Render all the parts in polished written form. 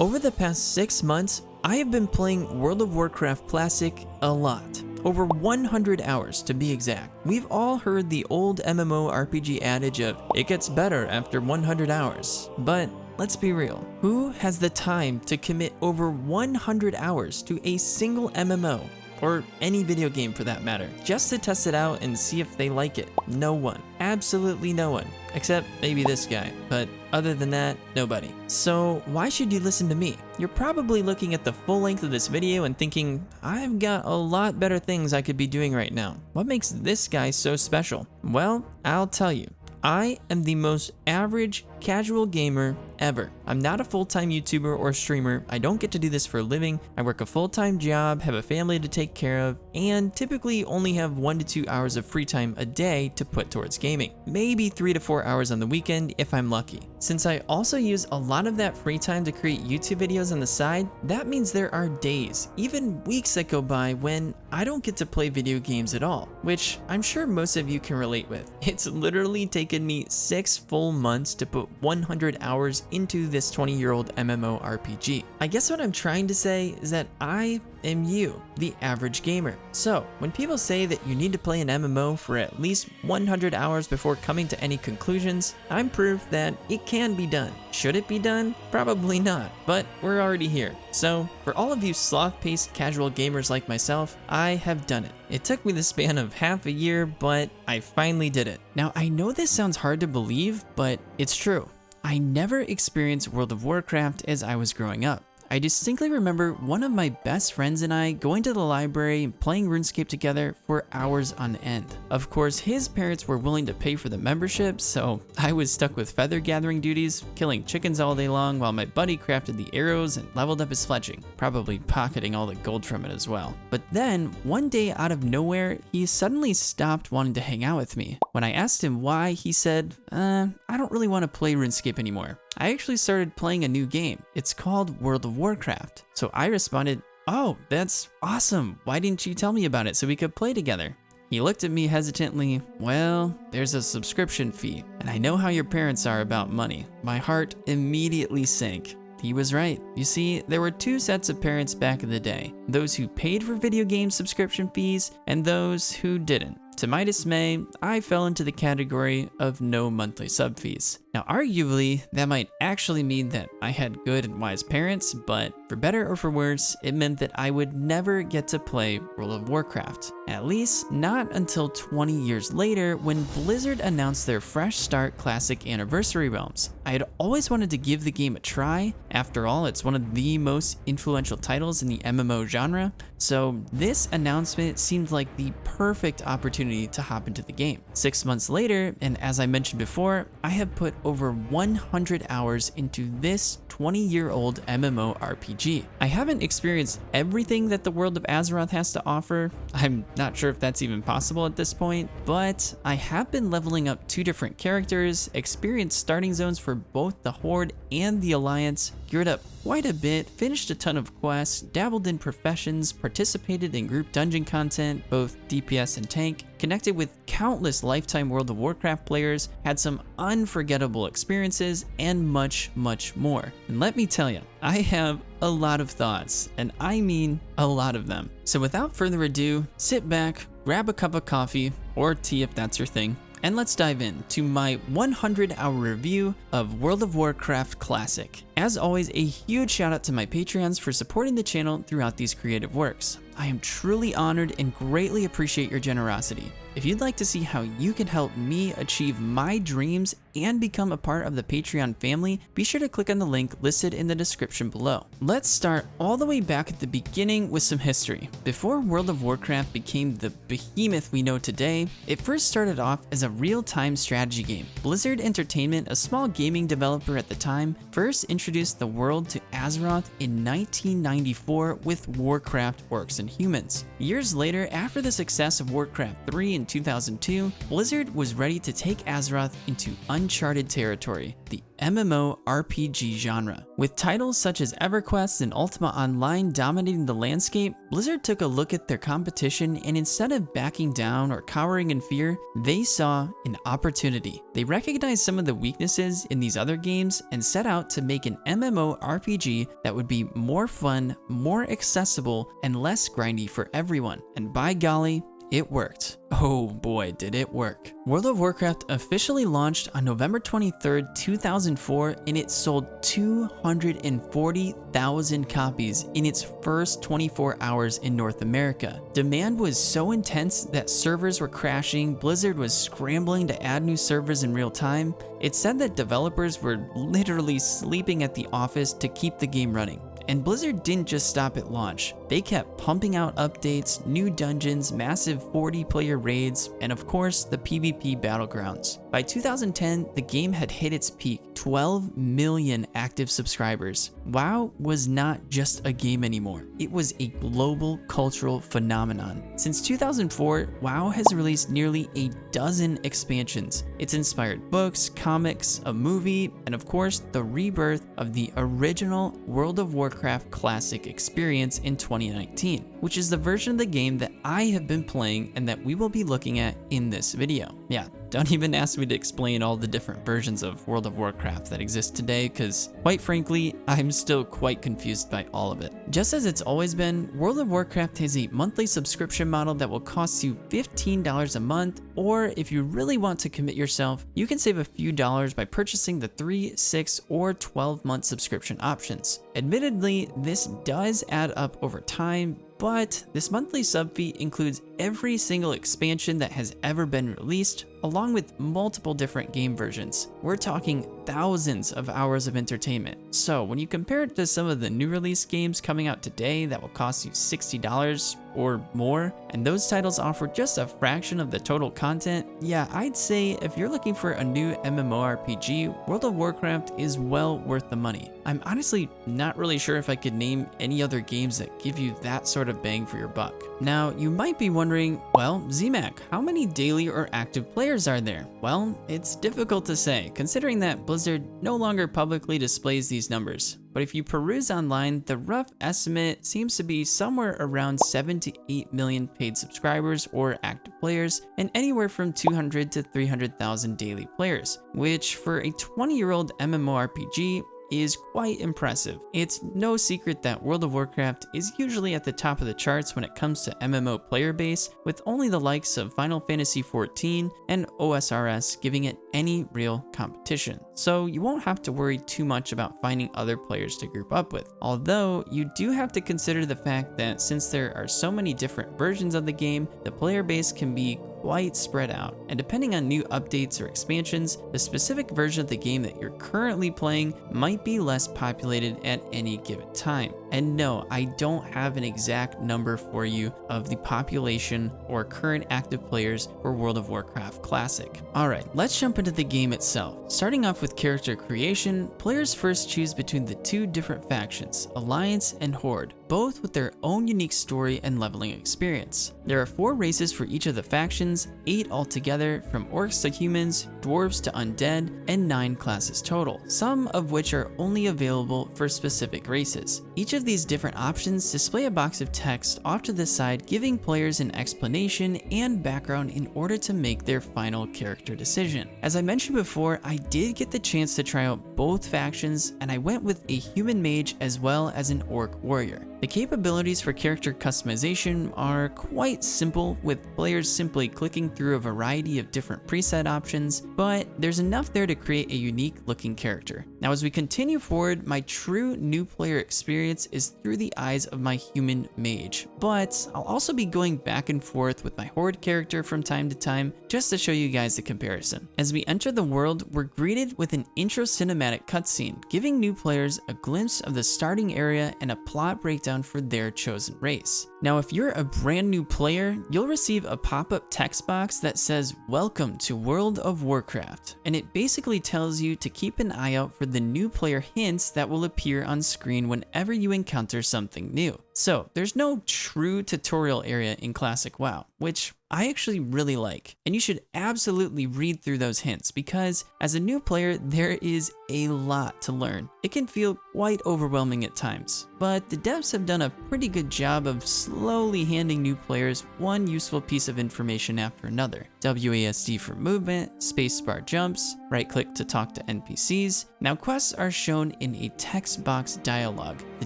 Over the past 6 months, I have been playing World of Warcraft Classic a lot. Over 100 hours to be exact. We've all heard the old mmorpg adage of, it gets better after 100 hours. But let's be real, who has the time to commit over 100 hours to a single MMO? Or any video game for that matter, just to test it out and see if they like it? No one. Absolutely no one. Except maybe this guy. But other than that, nobody. So why should you listen to me? You're probably looking at the full length of this video and thinking, I've got a lot better things I could be doing right now. What makes this guy so special? Well, I'll tell you. I am the most average casual gamer ever. I'm not a full-time YouTuber or streamer. I don't get to do this for a living. I work a full-time job, have a family to take care of, and typically only have 1 to 2 hours of free time a day to put towards gaming. Maybe 3 to 4 hours on the weekend if I'm lucky. Since I also use a lot of that free time to create YouTube videos on the side, that means there are days, even weeks that go by when I don't get to play video games at all, which I'm sure most of you can relate with. It's literally taken me 6 full months to put 100 hours into this 20-year-old MMORPG. I guess what I'm trying to say is that I am you, the average gamer. So when people say that you need to play an MMO for at least 100 hours before coming to any conclusions, I'm proof that it can be done. Should it be done? Probably not, but we're already here. So for all of you sloth-paced casual gamers like myself, I have done it. It took me the span of half a year, but I finally did it. Now I know this sounds hard to believe, but it's true. I never experienced World of Warcraft as I was growing up. I distinctly remember one of my best friends and I going to the library and playing RuneScape together for hours on end. Of course, his parents were willing to pay for the membership, so I was stuck with feather gathering duties, killing chickens all day long while my buddy crafted the arrows and leveled up his fletching, probably pocketing all the gold from it as well. But then, one day out of nowhere, he suddenly stopped wanting to hang out with me. When I asked him why, he said, I don't really want to play RuneScape anymore. I actually started playing a new game. It's called World of Warcraft. So I responded, oh, that's awesome. Why didn't you tell me about it so we could play together? He looked at me hesitantly. Well, there's a subscription fee, and I know how your parents are about money. My heart immediately sank. He was right. You see, there were 2 sets of parents back in the day. Those who paid for video game subscription fees and those who didn't. To my dismay, I fell into the category of no monthly sub fees. Now, arguably, that might actually mean that I had good and wise parents, but for better or for worse, it meant that I would never get to play World of Warcraft. At least, not until 20 years later when Blizzard announced their Fresh Start Classic Anniversary Realms. I had always wanted to give the game a try. After all, it's one of the most influential titles in the MMO genre, so this announcement seemed like the perfect opportunity to hop into the game. 6 months later, and as I mentioned before, I have put over 100 hours into this 20-year-old MMORPG. I haven't experienced everything that the world of Azeroth has to offer. I'm not sure if that's even possible at this point, but I have been leveling up 2 different characters, experienced starting zones for both the Horde and the Alliance, geared up quite a bit, finished a ton of quests, dabbled in professions, participated in group dungeon content, both DPS and tank, connected with countless lifetime World of Warcraft players, had some unforgettable experiences, and much, much more. And let me tell you, I have a lot of thoughts, and I mean a lot of them. So without further ado, sit back, grab a cup of coffee, or tea if that's your thing, and let's dive in to my 100-hour review of World of Warcraft Classic. As always, a huge shout out to my Patreons for supporting the channel throughout these creative works. I am truly honored and greatly appreciate your generosity. If you'd like to see how you can help me achieve my dreams and become a part of the Patreon family, be sure to click on the link listed in the description below. Let's start all the way back at the beginning with some history. Before World of Warcraft became the behemoth we know today, it first started off as a real-time strategy game. Blizzard Entertainment, a small gaming developer at the time, first introduced the world to Azeroth in 1994 with Warcraft Orcs and Humans. Years later, after the success of Warcraft 3 in 2002, Blizzard was ready to take Azeroth into uncharted territory, the MMORPG genre. With titles such as EverQuest and Ultima Online dominating the landscape, Blizzard took a look at their competition, and instead of backing down or cowering in fear, they saw an opportunity. They recognized some of the weaknesses in these other games and set out to make an MMORPG that would be more fun, more accessible, and less grindy for everyone. And by golly, it worked. Oh boy, did it work. World of Warcraft officially launched on November 23rd, 2004, and it sold 240,000 copies in its first 24 hours in North America. Demand was so intense that servers were crashing, Blizzard was scrambling to add new servers in real time. It's said that developers were literally sleeping at the office to keep the game running. And Blizzard didn't just stop at launch. They kept pumping out updates, new dungeons, massive 40-player raids, and of course, the PvP battlegrounds. By 2010, the game had hit its peak, 12 million active subscribers. WoW was not just a game anymore. It was a global cultural phenomenon. Since 2004, WoW has released nearly a dozen expansions. It's inspired books, comics, a movie, and of course, the rebirth of the original World of Warcraft Classic experience in 2019, which is the version of the game that I have been playing and that we will be looking at in this video. Yeah, don't even ask me to explain all the different versions of World of Warcraft that exist today, because quite frankly, I'm still quite confused by all of it. Just as it's always been, World of Warcraft has a monthly subscription model that will cost you $15 a month, or if you really want to commit yourself, you can save a few dollars by purchasing the 3, 6, or 12-month subscription options. Admittedly, this does add up over time, but this monthly sub fee includes every single expansion that has ever been released, along with multiple different game versions. We're talking thousands of hours of entertainment. So when you compare it to some of the new release games coming out today that will cost you $60 or more, and those titles offer just a fraction of the total content, yeah, I'd say if you're looking for a new MMORPG, World of Warcraft is well worth the money. I'm honestly not really sure if I could name any other games that give you that sort of bang for your buck. Now, you might be wondering, well, ZMAC, how many daily or active players are there? Well, it's difficult to say, considering that Blizzard no longer publicly displays these numbers. But if you peruse online, the rough estimate seems to be somewhere around 7 to 8 million paid subscribers or active players, and anywhere from 200 to 300,000 daily players, which for a 20-year-old MMORPG is quite impressive. It's no secret that World of Warcraft is usually at the top of the charts when it comes to MMO player base, with only the likes of Final Fantasy XIV and OSRS giving it any real competition. So you won't have to worry too much about finding other players to group up with. Although you do have to consider the fact that since there are so many different versions of the game, the player base can be quite spread out, and depending on new updates or expansions, the specific version of the game that you're currently playing might be less populated at any given time. And no, I don't have an exact number for you of the population or current active players for World of Warcraft Classic. Alright, let's jump into the game itself. Starting off with character creation, players first choose between the two different factions, Alliance and Horde, both with their own unique story and leveling experience. There are 4 races for each of the factions, 8 altogether, from orcs to humans, dwarves to undead, and 9 classes total, some of which are only available for specific races. Each of these different options display a box of text off to the side, giving players an explanation and background in order to make their final character decision. As I mentioned before, I did get the chance to try out both factions, and I went with a human mage as well as an orc warrior. The capabilities for character customization are quite simple, with players simply clicking through a variety of different preset options, but there's enough there to create a unique looking character. Now, as we continue forward, my true new player experience is through the eyes of my human mage, but I'll also be going back and forth with my horde character from time to time just to show you guys the comparison. As we enter the world, we're greeted with an intro cinematic cutscene, giving new players a glimpse of the starting area and a plot breakdown for their chosen race. Now, if you're a brand new player, you'll receive a pop-up text box that says, "Welcome to World of Warcraft," and it basically tells you to keep an eye out for the new player hints that will appear on screen whenever you encounter something new. So there's no true tutorial area in Classic WoW, which I actually really like. And you should absolutely read through those hints because as a new player, there is a lot to learn. It can feel quite overwhelming at times, but the devs have done a pretty good job of slowly handing new players one useful piece of information after another. WASD for movement, spacebar jumps, right click to talk to NPCs. Now quests are shown in a text box dialogue. The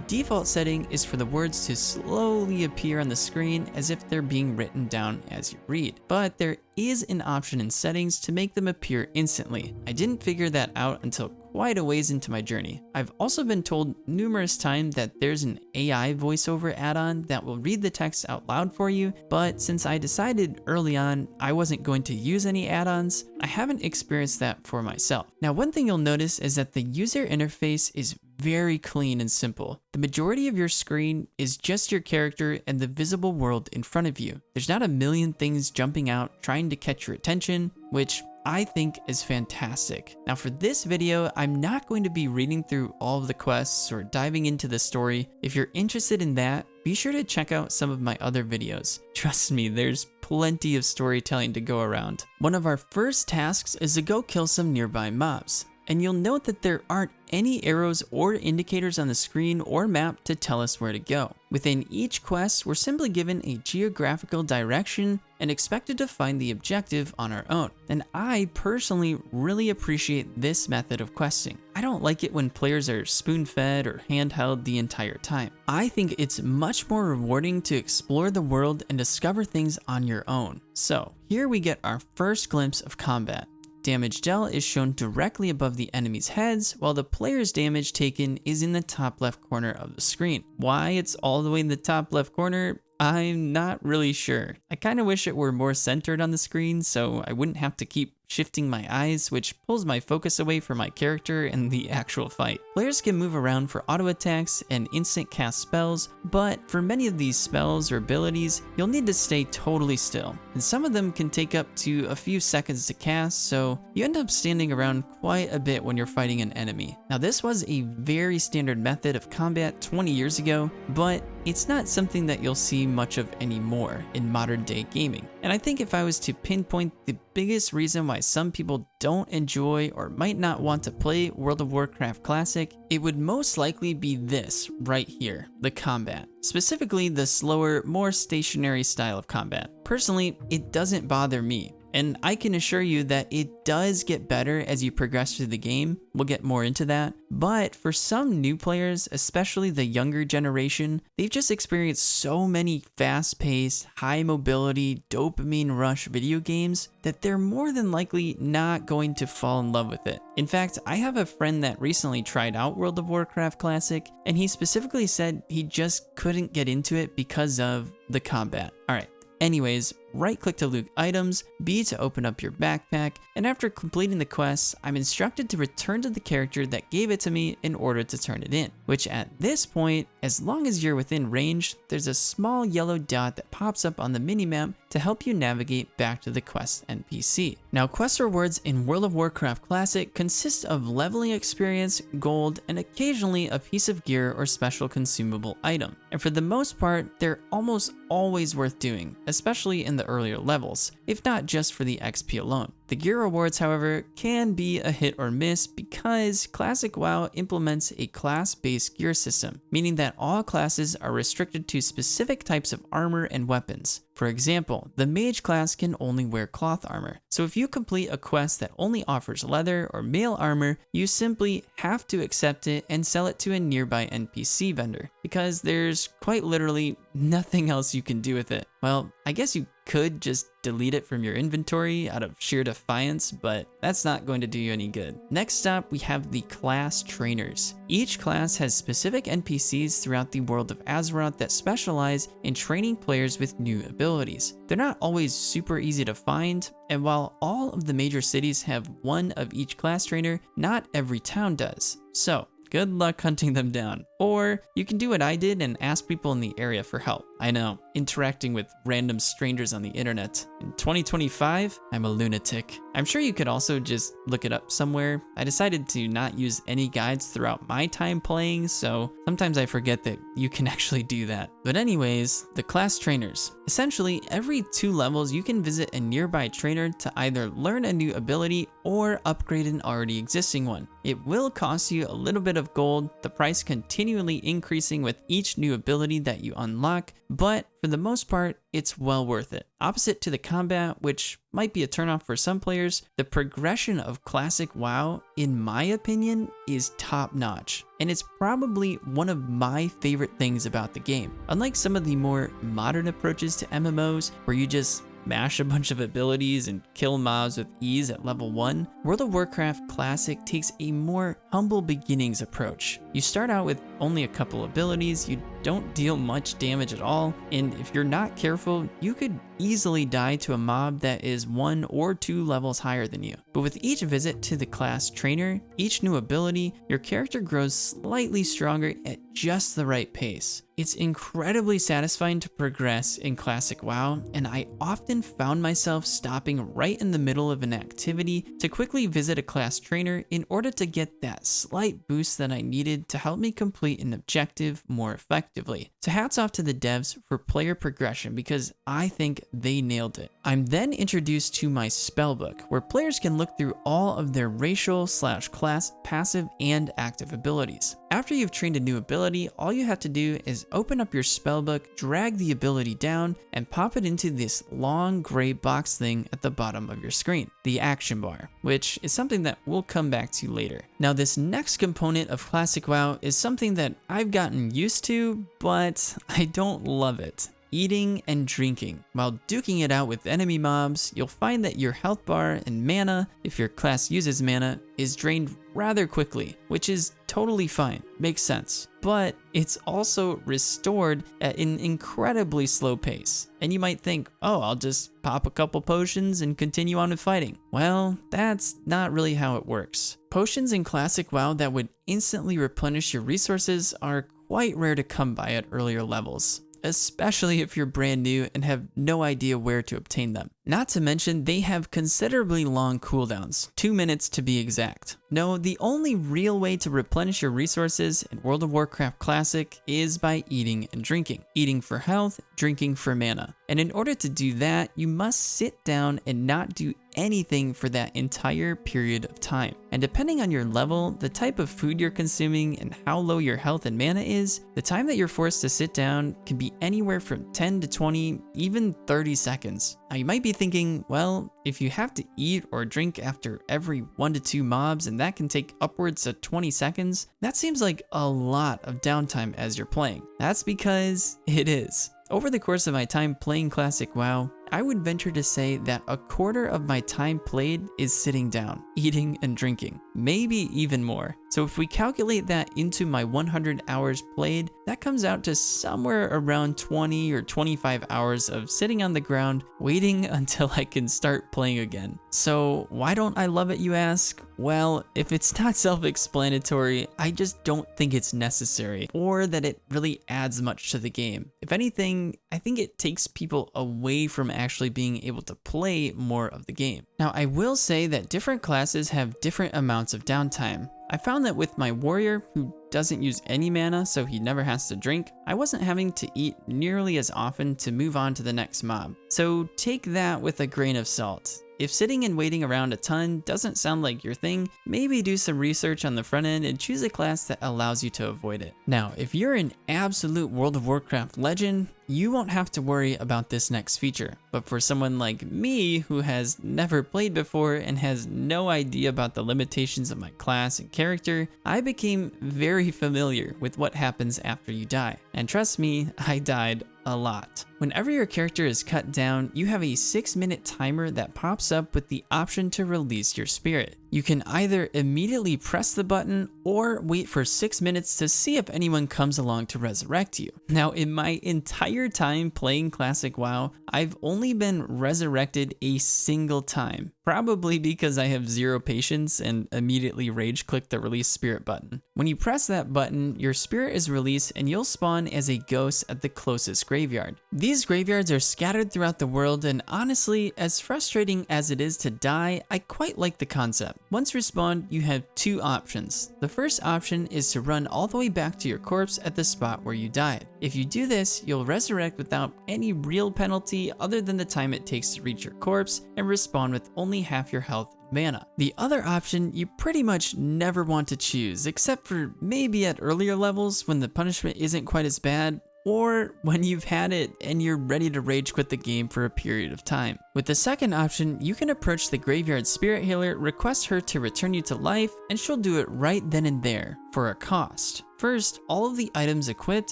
default setting is for the words to slowly appear on the screen as if they're being written down as you read, but there is an option in settings to make them appear instantly. I didn't figure that out until quite a ways into my journey. I've also been told numerous times that there's an AI voiceover add-on that will read the text out loud for you, but since I decided early on I wasn't going to use any add-ons, I haven't experienced that for myself. Now, one thing you'll notice is that the user interface is very clean and simple. The majority of your screen is just your character and the visible world in front of you. There's not a million things jumping out trying to catch your attention, which I think is fantastic. Now for this video, I'm not going to be reading through all of the quests or diving into the story. If you're interested in that, be sure to check out some of my other videos. Trust me, there's plenty of storytelling to go around. One of our first tasks is to go kill some nearby mobs. And you'll note that there aren't any arrows or indicators on the screen or map to tell us where to go. Within each quest, we're simply given a geographical direction and expected to find the objective on our own. And I personally really appreciate this method of questing. I don't like it when players are spoon-fed or handheld the entire time. I think it's much more rewarding to explore the world and discover things on your own. So here we get our first glimpse of combat. Damage dealt is shown directly above the enemy's heads, while the player's damage taken is in the top left corner of the screen. Why it's all the way in the top left corner, I'm not really sure. I kind of wish it were more centered on the screen so I wouldn't have to keep shifting my eyes, which pulls my focus away from my character and the actual fight. Players can move around for auto attacks and instant cast spells, but for many of these spells or abilities, you'll need to stay totally still. And some of them can take up to a few seconds to cast, so you end up standing around quite a bit when you're fighting an enemy. Now this was a very standard method of combat 20 years ago, but it's not something that you'll see much of anymore in modern day gaming. And I think if I was to pinpoint the biggest reason why some people don't enjoy or might not want to play World of Warcraft Classic, it would most likely be this right here, the combat. Specifically the slower, more stationary style of combat. Personally, it doesn't bother me. And I can assure you that it does get better as you progress through the game. We'll get more into that. But for some new players, especially the younger generation, they've just experienced so many fast-paced, high-mobility, dopamine rush video games that they're more than likely not going to fall in love with it. In fact, I have a friend that recently tried out World of Warcraft Classic, and he specifically said he just couldn't get into it because of the combat. Alright. Anyways, right click to loot items, B to open up your backpack, and after completing the quest, I'm instructed to return to the character that gave it to me in order to turn it in, which at this point, as long as you're within range, there's a small yellow dot that pops up on the minimap to help you navigate back to the quest NPC. Now, quest rewards in World of Warcraft Classic consist of leveling experience, gold, and occasionally a piece of gear or special consumable item. And for the most part, they're almost always worth doing, especially in the earlier levels, if not just for the XP alone. The gear rewards, however, can be a hit or miss because Classic WoW implements a class-based gear system, meaning that all classes are restricted to specific types of armor and weapons. For example, the mage class can only wear cloth armor. So if you complete a quest that only offers leather or mail armor, you simply have to accept it and sell it to a nearby NPC vendor, because there's quite literally nothing else you can do with it. Well, I guess you could just delete it from your inventory out of sheer defiance, but that's not going to do you any good. Next up, we have the class trainers. Each class has specific NPCs throughout the world of Azeroth that specialize in training players with new abilities. They're not always super easy to find, and while all of the major cities have one of each class trainer, not every town does. So, good luck hunting them down. Or you can do what I did and ask people in the area for help. I know, interacting with random strangers on the internet. In 2025, I'm a lunatic. I'm sure you could also just look it up somewhere. I decided to not use any guides throughout my time playing, so sometimes I forget that you can actually do that. But anyways, the class trainers. Essentially, every 2 levels you can visit a nearby trainer to either learn a new ability or upgrade an already existing one. It will cost you a little bit of gold, the price continually increasing with each new ability that you unlock, but for the most part, it's well worth it. Opposite to the combat, which might be a turnoff for some players, the progression of classic WoW, in my opinion, is top notch. And it's probably one of my favorite things about the game. Unlike some of the more modern approaches to MMOs, where you just mash a bunch of abilities and kill mobs with ease at level 1, World of Warcraft Classic takes a more humble beginnings approach. You start out with only a couple abilities, you don't deal much damage at all, and if you're not careful, you could easily die to a mob that is 1 or 2 levels higher than you. But with each visit to the class trainer, each new ability, your character grows slightly stronger at just the right pace. It's incredibly satisfying to progress in classic WoW, and I often found myself stopping right in the middle of an activity to quickly visit a class trainer in order to get that slight boost that I needed to help me complete an objective more effectively. So hats off to the devs for player progression, because I think they nailed it. I'm then introduced to my spellbook, where players can look through all of their racial/class passive and active abilities. After you've trained a new ability, all you have to do is open up your spellbook, drag the ability down, and pop it into this long gray box thing at the bottom of your screen, the action bar, which is something that we'll come back to later. Now, this next component of Classic WoW is something that I've gotten used to, but I don't love it. Eating and drinking. While duking it out with enemy mobs, you'll find that your health bar and mana, if your class uses mana, is drained rather quickly, which is totally fine, makes sense. But it's also restored at an incredibly slow pace. And you might think, oh, I'll just pop a couple potions and continue on with fighting. Well, that's not really how it works. Potions in Classic WoW that would instantly replenish your resources are quite rare to come by at earlier levels, especially if you're brand new and have no idea where to obtain them. Not to mention, they have considerably long cooldowns, 2 minutes to be exact. No, the only real way to replenish your resources in World of Warcraft Classic is by eating and drinking. Eating for health, drinking for mana. And in order to do that, you must sit down and not do anything for that entire period of time. And depending on your level, the type of food you're consuming, and how low your health and mana is, the time that you're forced to sit down can be anywhere from 10 to 20, even 30 seconds. Now you might be thinking, well, if you have to eat or drink after every 1 to 2 mobs and that can take upwards of 20 seconds, that seems like a lot of downtime as you're playing. That's because it is. Over the course of my time playing Classic WoW, I would venture to say that a quarter of my time played is sitting down, eating and drinking, maybe even more. So if we calculate that into my 100 hours played, that comes out to somewhere around 20 or 25 hours of sitting on the ground, waiting until I can start playing again. So why don't I love it, you ask? Well, if it's not self-explanatory, I just don't think it's necessary, or that it really adds much to the game. If anything, I think it takes people away from actually being able to play more of the game. Now, I will say that different classes have different amounts of downtime. I found that with my warrior, who doesn't use any mana, so he never has to drink, I wasn't having to eat nearly as often to move on to the next mob. So take that with a grain of salt. If sitting and waiting around a ton doesn't sound like your thing, maybe do some research on the front end and choose a class that allows you to avoid it. Now, if you're an absolute World of Warcraft legend, you won't have to worry about this next feature. But for someone like me who has never played before and has no idea about the limitations of my class and character, I became very familiar with what happens after you die. And trust me, I died a lot. Whenever your character is cut down, you have a 6-minute timer that pops up with the option to release your spirit. You can either immediately press the button or wait for 6 minutes to see if anyone comes along to resurrect you. Now, in my entire time playing Classic WoW, I've only been resurrected a single time, probably because I have zero patience and immediately rage click the release spirit button. When you press that button, your spirit is released and you'll spawn as a ghost at the closest graveyard. These graveyards are scattered throughout the world, and honestly, as frustrating as it is to die, I quite like the concept. Once respawned, you have two options. The first option is to run all the way back to your corpse at the spot where you died. If you do this, you'll resurrect without any real penalty other than the time it takes to reach your corpse and respawn with only half your health and mana. The other option you pretty much never want to choose, except for maybe at earlier levels when the punishment isn't quite as bad, or when you've had it and you're ready to rage quit the game for a period of time. With the second option, you can approach the graveyard spirit healer, request her to return you to life, and she'll do it right then and there for a cost. First, all of the items equipped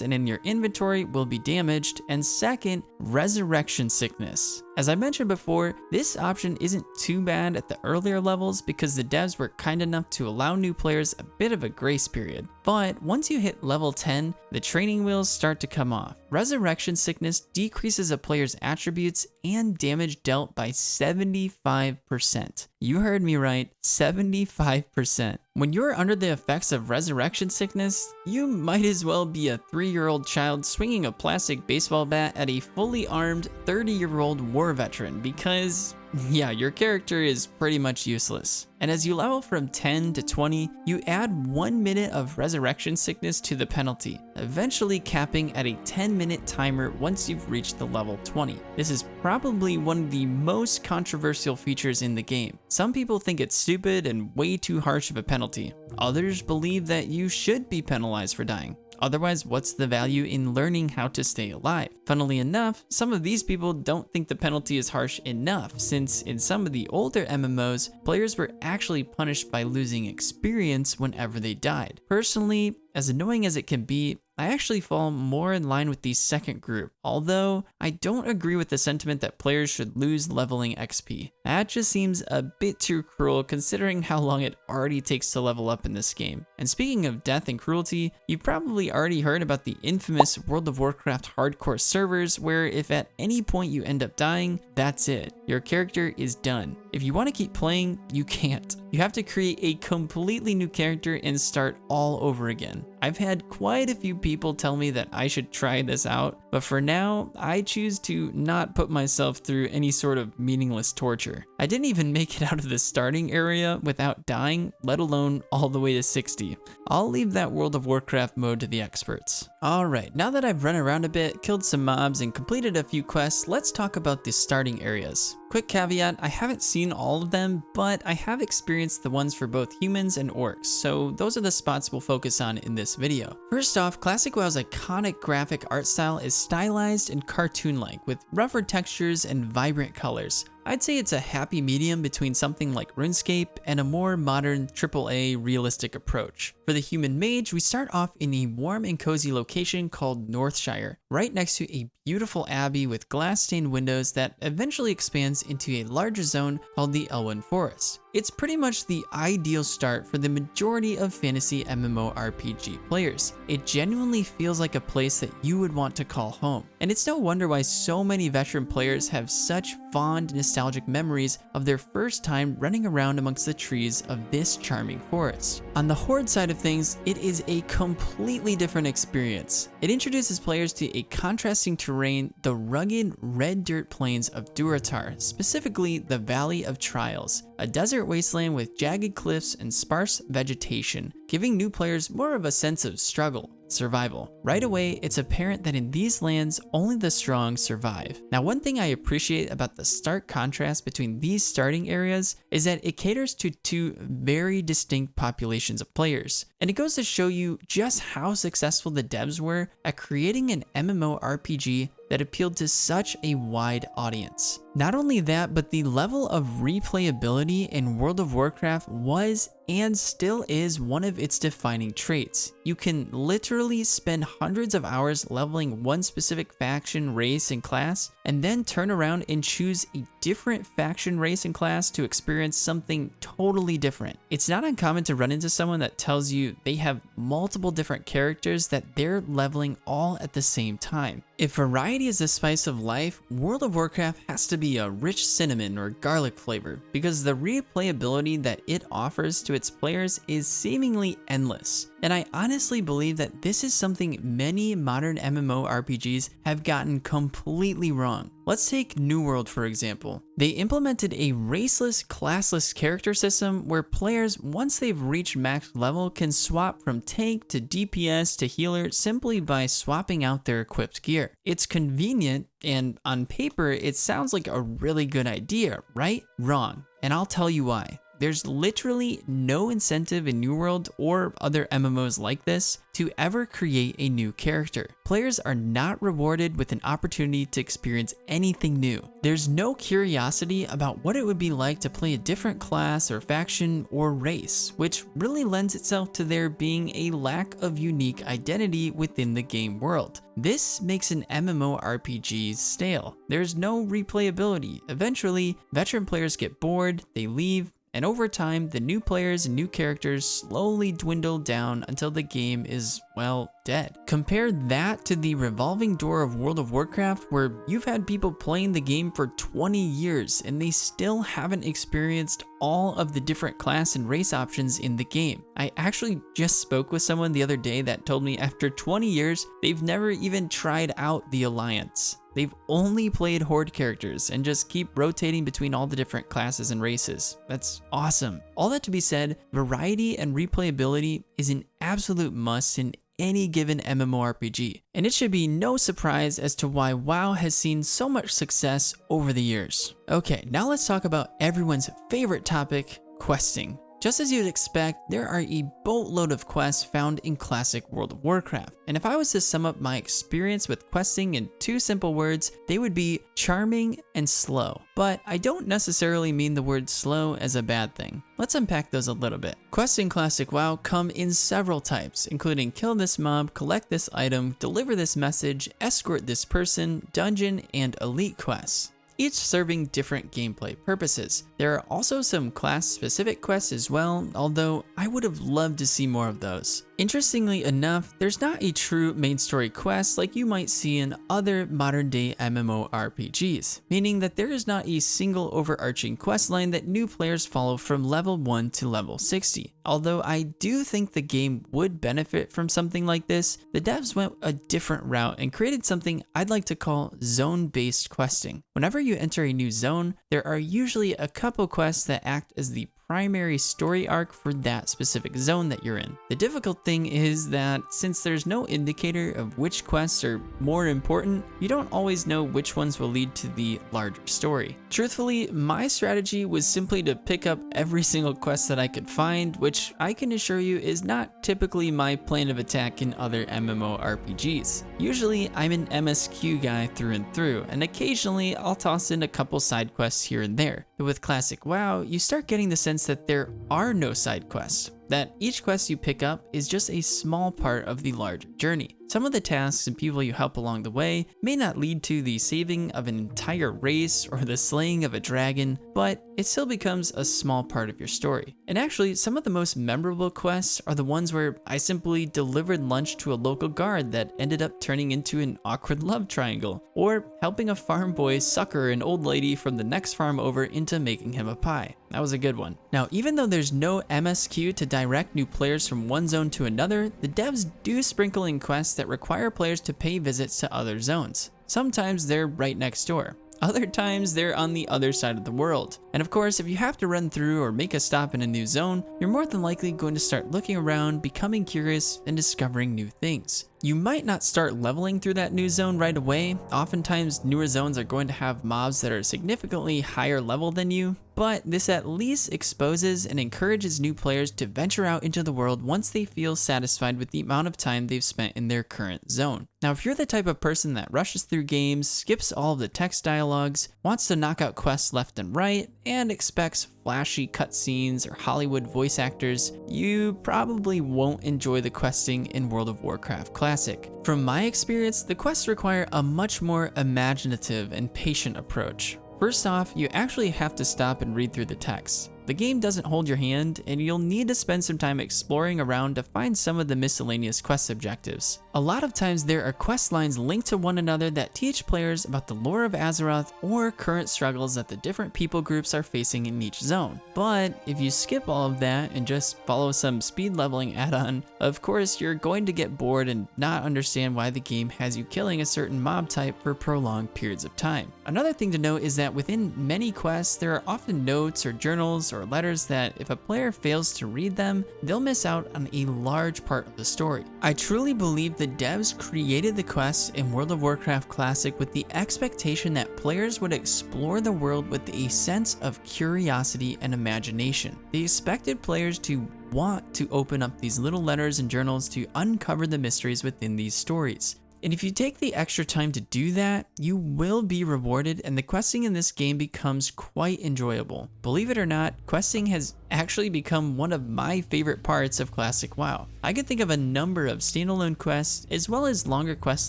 and in your inventory will be damaged, and second, resurrection sickness. As I mentioned before, this option isn't too bad at the earlier levels because the devs were kind enough to allow new players a bit of a grace period. But once you hit level 10, the training wheels start to come off. Resurrection sickness decreases a player's attributes and damage dealt by 75%. You heard me right, 75%. When you're under the effects of resurrection sickness, you might as well be a 3-year-old child swinging a plastic baseball bat at a fully armed 30-year-old war veteran because, yeah, your character is pretty much useless. And as you level from 10 to 20, you add 1 minute of resurrection sickness to the penalty, eventually capping at a 10-minute timer once you've reached the level 20. This is probably one of the most controversial features in the game. Some people think it's stupid and way too harsh of a penalty. Others believe that you should be penalized for dying. Otherwise, what's the value in learning how to stay alive? Funnily enough, some of these people don't think the penalty is harsh enough, since in some of the older MMOs, players were actually punished by losing experience whenever they died. Personally, as annoying as it can be, I actually fall more in line with the second group, although I don't agree with the sentiment that players should lose leveling XP. That just seems a bit too cruel considering how long it already takes to level up in this game. And speaking of death and cruelty, you've probably already heard about the infamous World of Warcraft hardcore servers where if at any point you end up dying, that's it. Your character is done. If you want to keep playing, you can't. You have to create a completely new character and start all over again. I've had quite a few people tell me that I should try this out, but for now, I choose to not put myself through any sort of meaningless torture. I didn't even make it out of the starting area without dying, let alone all the way to 60. I'll leave that World of Warcraft mode to the experts. Alright, now that I've run around a bit, killed some mobs, and completed a few quests, let's talk about the starting areas. Quick caveat, I haven't seen all of them, but I have experienced the ones for both humans and orcs, so those are the spots we'll focus on in this video. First off, Classic WoW's iconic graphic art style is stylized and cartoon-like, with rougher textures and vibrant colors. I'd say it's a happy medium between something like RuneScape and a more modern AAA realistic approach. For the human mage, we start off in a warm and cozy location called Northshire, right next to a beautiful abbey with glass-stained windows that eventually expands into a larger zone called the Elwyn Forest. It's pretty much the ideal start for the majority of fantasy MMORPG players. It genuinely feels like a place that you would want to call home. And it's no wonder why so many veteran players have such fond, nostalgic memories of their first time running around amongst the trees of this charming forest. On the Horde side of things, it is a completely different experience. It introduces players to a contrasting terrain, the rugged red dirt plains of Durotar, specifically the Valley of Trials, a desert wasteland with jagged cliffs and sparse vegetation, giving new players more of a sense of struggle, survival. Right away, it's apparent that in these lands, only the strong survive. Now, one thing I appreciate about the stark contrast between these starting areas is that it caters to two very distinct populations of players. And it goes to show you just how successful the devs were at creating an MMORPG that appealed to such a wide audience. Not only that, but the level of replayability in World of Warcraft was and still is one of its defining traits. You can literally spend hundreds of hours leveling one specific faction, race, and class, and then turn around and choose a different faction, race, and class to experience something totally different. It's not uncommon to run into someone that tells you they have multiple different characters that they're leveling all at the same time. If variety is the spice of life, World of Warcraft has to be a rich cinnamon or garlic flavor, because the replayability that it offers to its players is seemingly endless. And I honestly believe that this is something many modern MMORPGs have gotten completely wrong. Let's take New World for example. They implemented a raceless, classless character system where players, once they've reached max level, can swap from tank to DPS to healer simply by swapping out their equipped gear. It's convenient, and on paper it sounds like a really good idea, right? Wrong, and I'll tell you why. There's literally no incentive in New World or other MMOs like this to ever create a new character. Players are not rewarded with an opportunity to experience anything new. There's no curiosity about what it would be like to play a different class or faction or race, which really lends itself to there being a lack of unique identity within the game world. This makes an MMORPG stale. There's no replayability. Eventually, veteran players get bored, they leave, and over time, the new players and new characters slowly dwindle down until the game is, well, dead. Compare that to the revolving door of World of Warcraft, where you've had people playing the game for 20 years and they still haven't experienced all of the different class and race options in the game. I actually just spoke with someone the other day that told me after 20 years, they've never even tried out the Alliance. They've only played Horde characters and just keep rotating between all the different classes and races. That's awesome. All that to be said, variety and replayability is an absolute must in any given MMORPG, and it should be no surprise as to why WoW has seen so much success over the years. Okay, now let's talk about everyone's favorite topic, questing. Just as you'd expect, there are a boatload of quests found in classic World of Warcraft. And if I was to sum up my experience with questing in two simple words, they would be charming and slow. But I don't necessarily mean the word slow as a bad thing. Let's unpack those a little bit. Quests in classic WoW come in several types, including kill this mob, collect this item, deliver this message, escort this person, dungeon, and elite quests, each serving different gameplay purposes. There are also some class-specific quests as well, although I would have loved to see more of those. Interestingly enough, there's not a true main story quest like you might see in other modern-day MMORPGs, meaning that there is not a single overarching quest line that new players follow from level 1 to level 60. Although I do think the game would benefit from something like this, the devs went a different route and created something I'd like to call zone-based questing. Whenever you enter a new zone, there are usually a couple quests that act as the primary story arc for that specific zone that you're in. The difficult thing is that since there's no indicator of which quests are more important, you don't always know which ones will lead to the larger story. Truthfully, my strategy was simply to pick up every single quest that I could find, which I can assure you is not typically my plan of attack in other MMORPGs. Usually, I'm an MSQ guy through and through, and occasionally I'll toss in a couple side quests here and there. But with classic WoW, you start getting the sense that there are no side quests, that each quest you pick up is just a small part of the larger journey. Some of the tasks and people you help along the way may not lead to the saving of an entire race or the slaying of a dragon, but it still becomes a small part of your story. And actually, some of the most memorable quests are the ones where I simply delivered lunch to a local guard that ended up turning into an awkward love triangle, or helping a farm boy sucker an old lady from the next farm over into making him a pie. That was a good one. Now, even though there's no MSQ to direct new players from one zone to another, the devs do sprinkle in quests that require players to pay visits to other zones. Sometimes they're right next door. Other times they're on the other side of the world. And of course, if you have to run through or make a stop in a new zone, you're more than likely going to start looking around, becoming curious, and discovering new things. You might not start leveling through that new zone right away. Oftentimes, newer zones are going to have mobs that are significantly higher level than you, but this at least exposes and encourages new players to venture out into the world once they feel satisfied with the amount of time they've spent in their current zone. Now, if you're the type of person that rushes through games, skips all of the text dialogues, wants to knock out quests left and right, and expects flashy cutscenes or Hollywood voice actors, you probably won't enjoy the questing in World of Warcraft Classic. From my experience, the quests require a much more imaginative and patient approach. First off, you actually have to stop and read through the text. The game doesn't hold your hand, and you'll need to spend some time exploring around to find some of the miscellaneous quest objectives. A lot of times there are quest lines linked to one another that teach players about the lore of Azeroth or current struggles that the different people groups are facing in each zone. But if you skip all of that and just follow some speed leveling add-on, of course you're going to get bored and not understand why the game has you killing a certain mob type for prolonged periods of time. Another thing to note is that within many quests, there are often notes or journals or letters that if a player fails to read them, they'll miss out on a large part of the story. I truly believe the devs created the quests in World of Warcraft Classic with the expectation that players would explore the world with a sense of curiosity and imagination. They expected players to want to open up these little letters and journals to uncover the mysteries within these stories. And if you take the extra time to do that, you will be rewarded, and the questing in this game becomes quite enjoyable. Believe it or not, questing has actually become one of my favorite parts of Classic WoW. I can think of a number of standalone quests as well as longer quest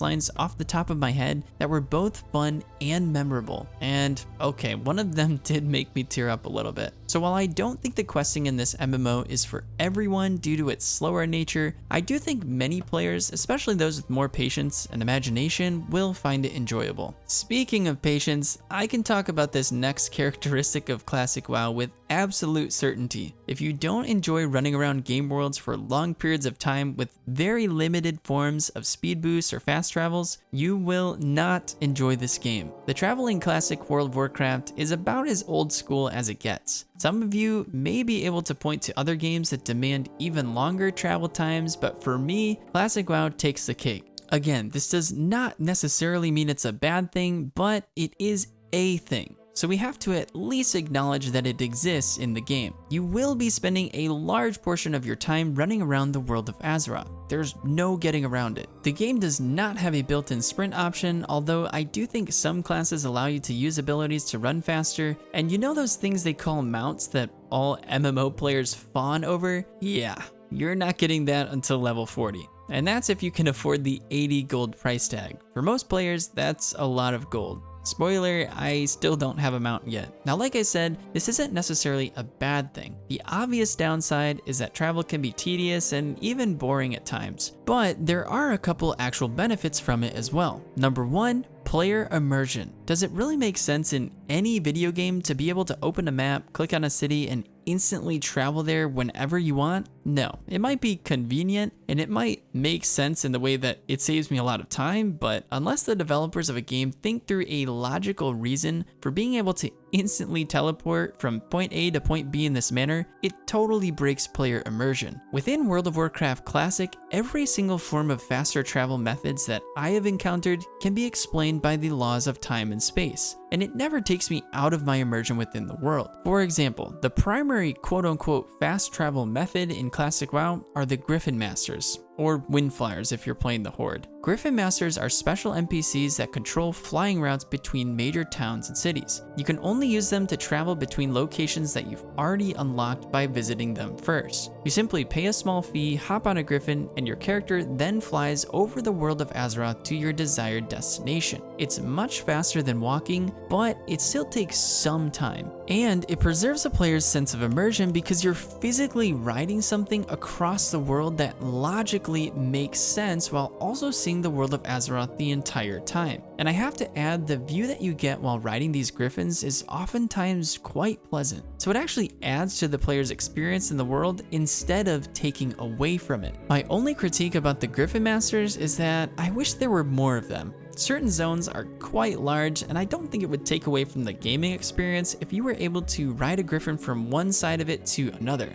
lines off the top of my head that were both fun and memorable. And okay, one of them did make me tear up a little bit. So while I don't think the questing in this MMO is for everyone due to its slower nature, I do think many players, especially those with more patience and imagination, will find it enjoyable. Speaking of patience, I can talk about this next characteristic of Classic WoW with absolute certainty. If you don't enjoy running around game worlds for long periods of time with very limited forms of speed boosts or fast travels, you will not enjoy this game. The travel in Classic World of Warcraft is about as old school as it gets. Some of you may be able to point to other games that demand even longer travel times, but for me, Classic WoW takes the cake. Again, this does not necessarily mean it's a bad thing, but it is a thing. So we have to at least acknowledge that it exists in the game. You will be spending a large portion of your time running around the world of Azeroth. There's no getting around it. The game does not have a built-in sprint option, although I do think some classes allow you to use abilities to run faster. And you know those things they call mounts that all MMO players fawn over? Yeah, you're not getting that until level 40. And that's if you can afford the 80 gold price tag. For most players, that's a lot of gold. Spoiler, I still don't have a mount yet. Now, like I said, this isn't necessarily a bad thing. The obvious downside is that travel can be tedious and even boring at times, but there are a couple actual benefits from it as well. Number one, player immersion. Does it really make sense in any video game to be able to open a map, click on a city, and instantly travel there whenever you want? No. It might be convenient and it might make sense in the way that it saves me a lot of time, but unless the developers of a game think through a logical reason for being able to instantly teleport from point A to point B in this manner, it totally breaks player immersion. Within World of Warcraft Classic, every single form of faster travel methods that I have encountered can be explained by the laws of time and space, and it never takes me out of my immersion within the world. For example, the primary quote-unquote fast travel method in Classic WoW are the Griffin Masters, or Windflyers if you're playing the Horde. Griffin Masters are special NPCs that control flying routes between major towns and cities. You can only use them to travel between locations that you've already unlocked by visiting them first. You simply pay a small fee, hop on a Griffin, and your character then flies over the world of Azeroth to your desired destination. It's much faster than walking, but it still takes some time. And it preserves a player's sense of immersion because you're physically riding something across the world that logically makes sense while also seeing the world of Azeroth the entire time. And I have to add, the view that you get while riding these griffins is oftentimes quite pleasant. So it actually adds to the player's experience in the world instead of taking away from it. My only critique about the Griffin Masters is that I wish there were more of them. Certain zones are quite large, and I don't think it would take away from the gaming experience if you were able to ride a griffin from one side of it to another.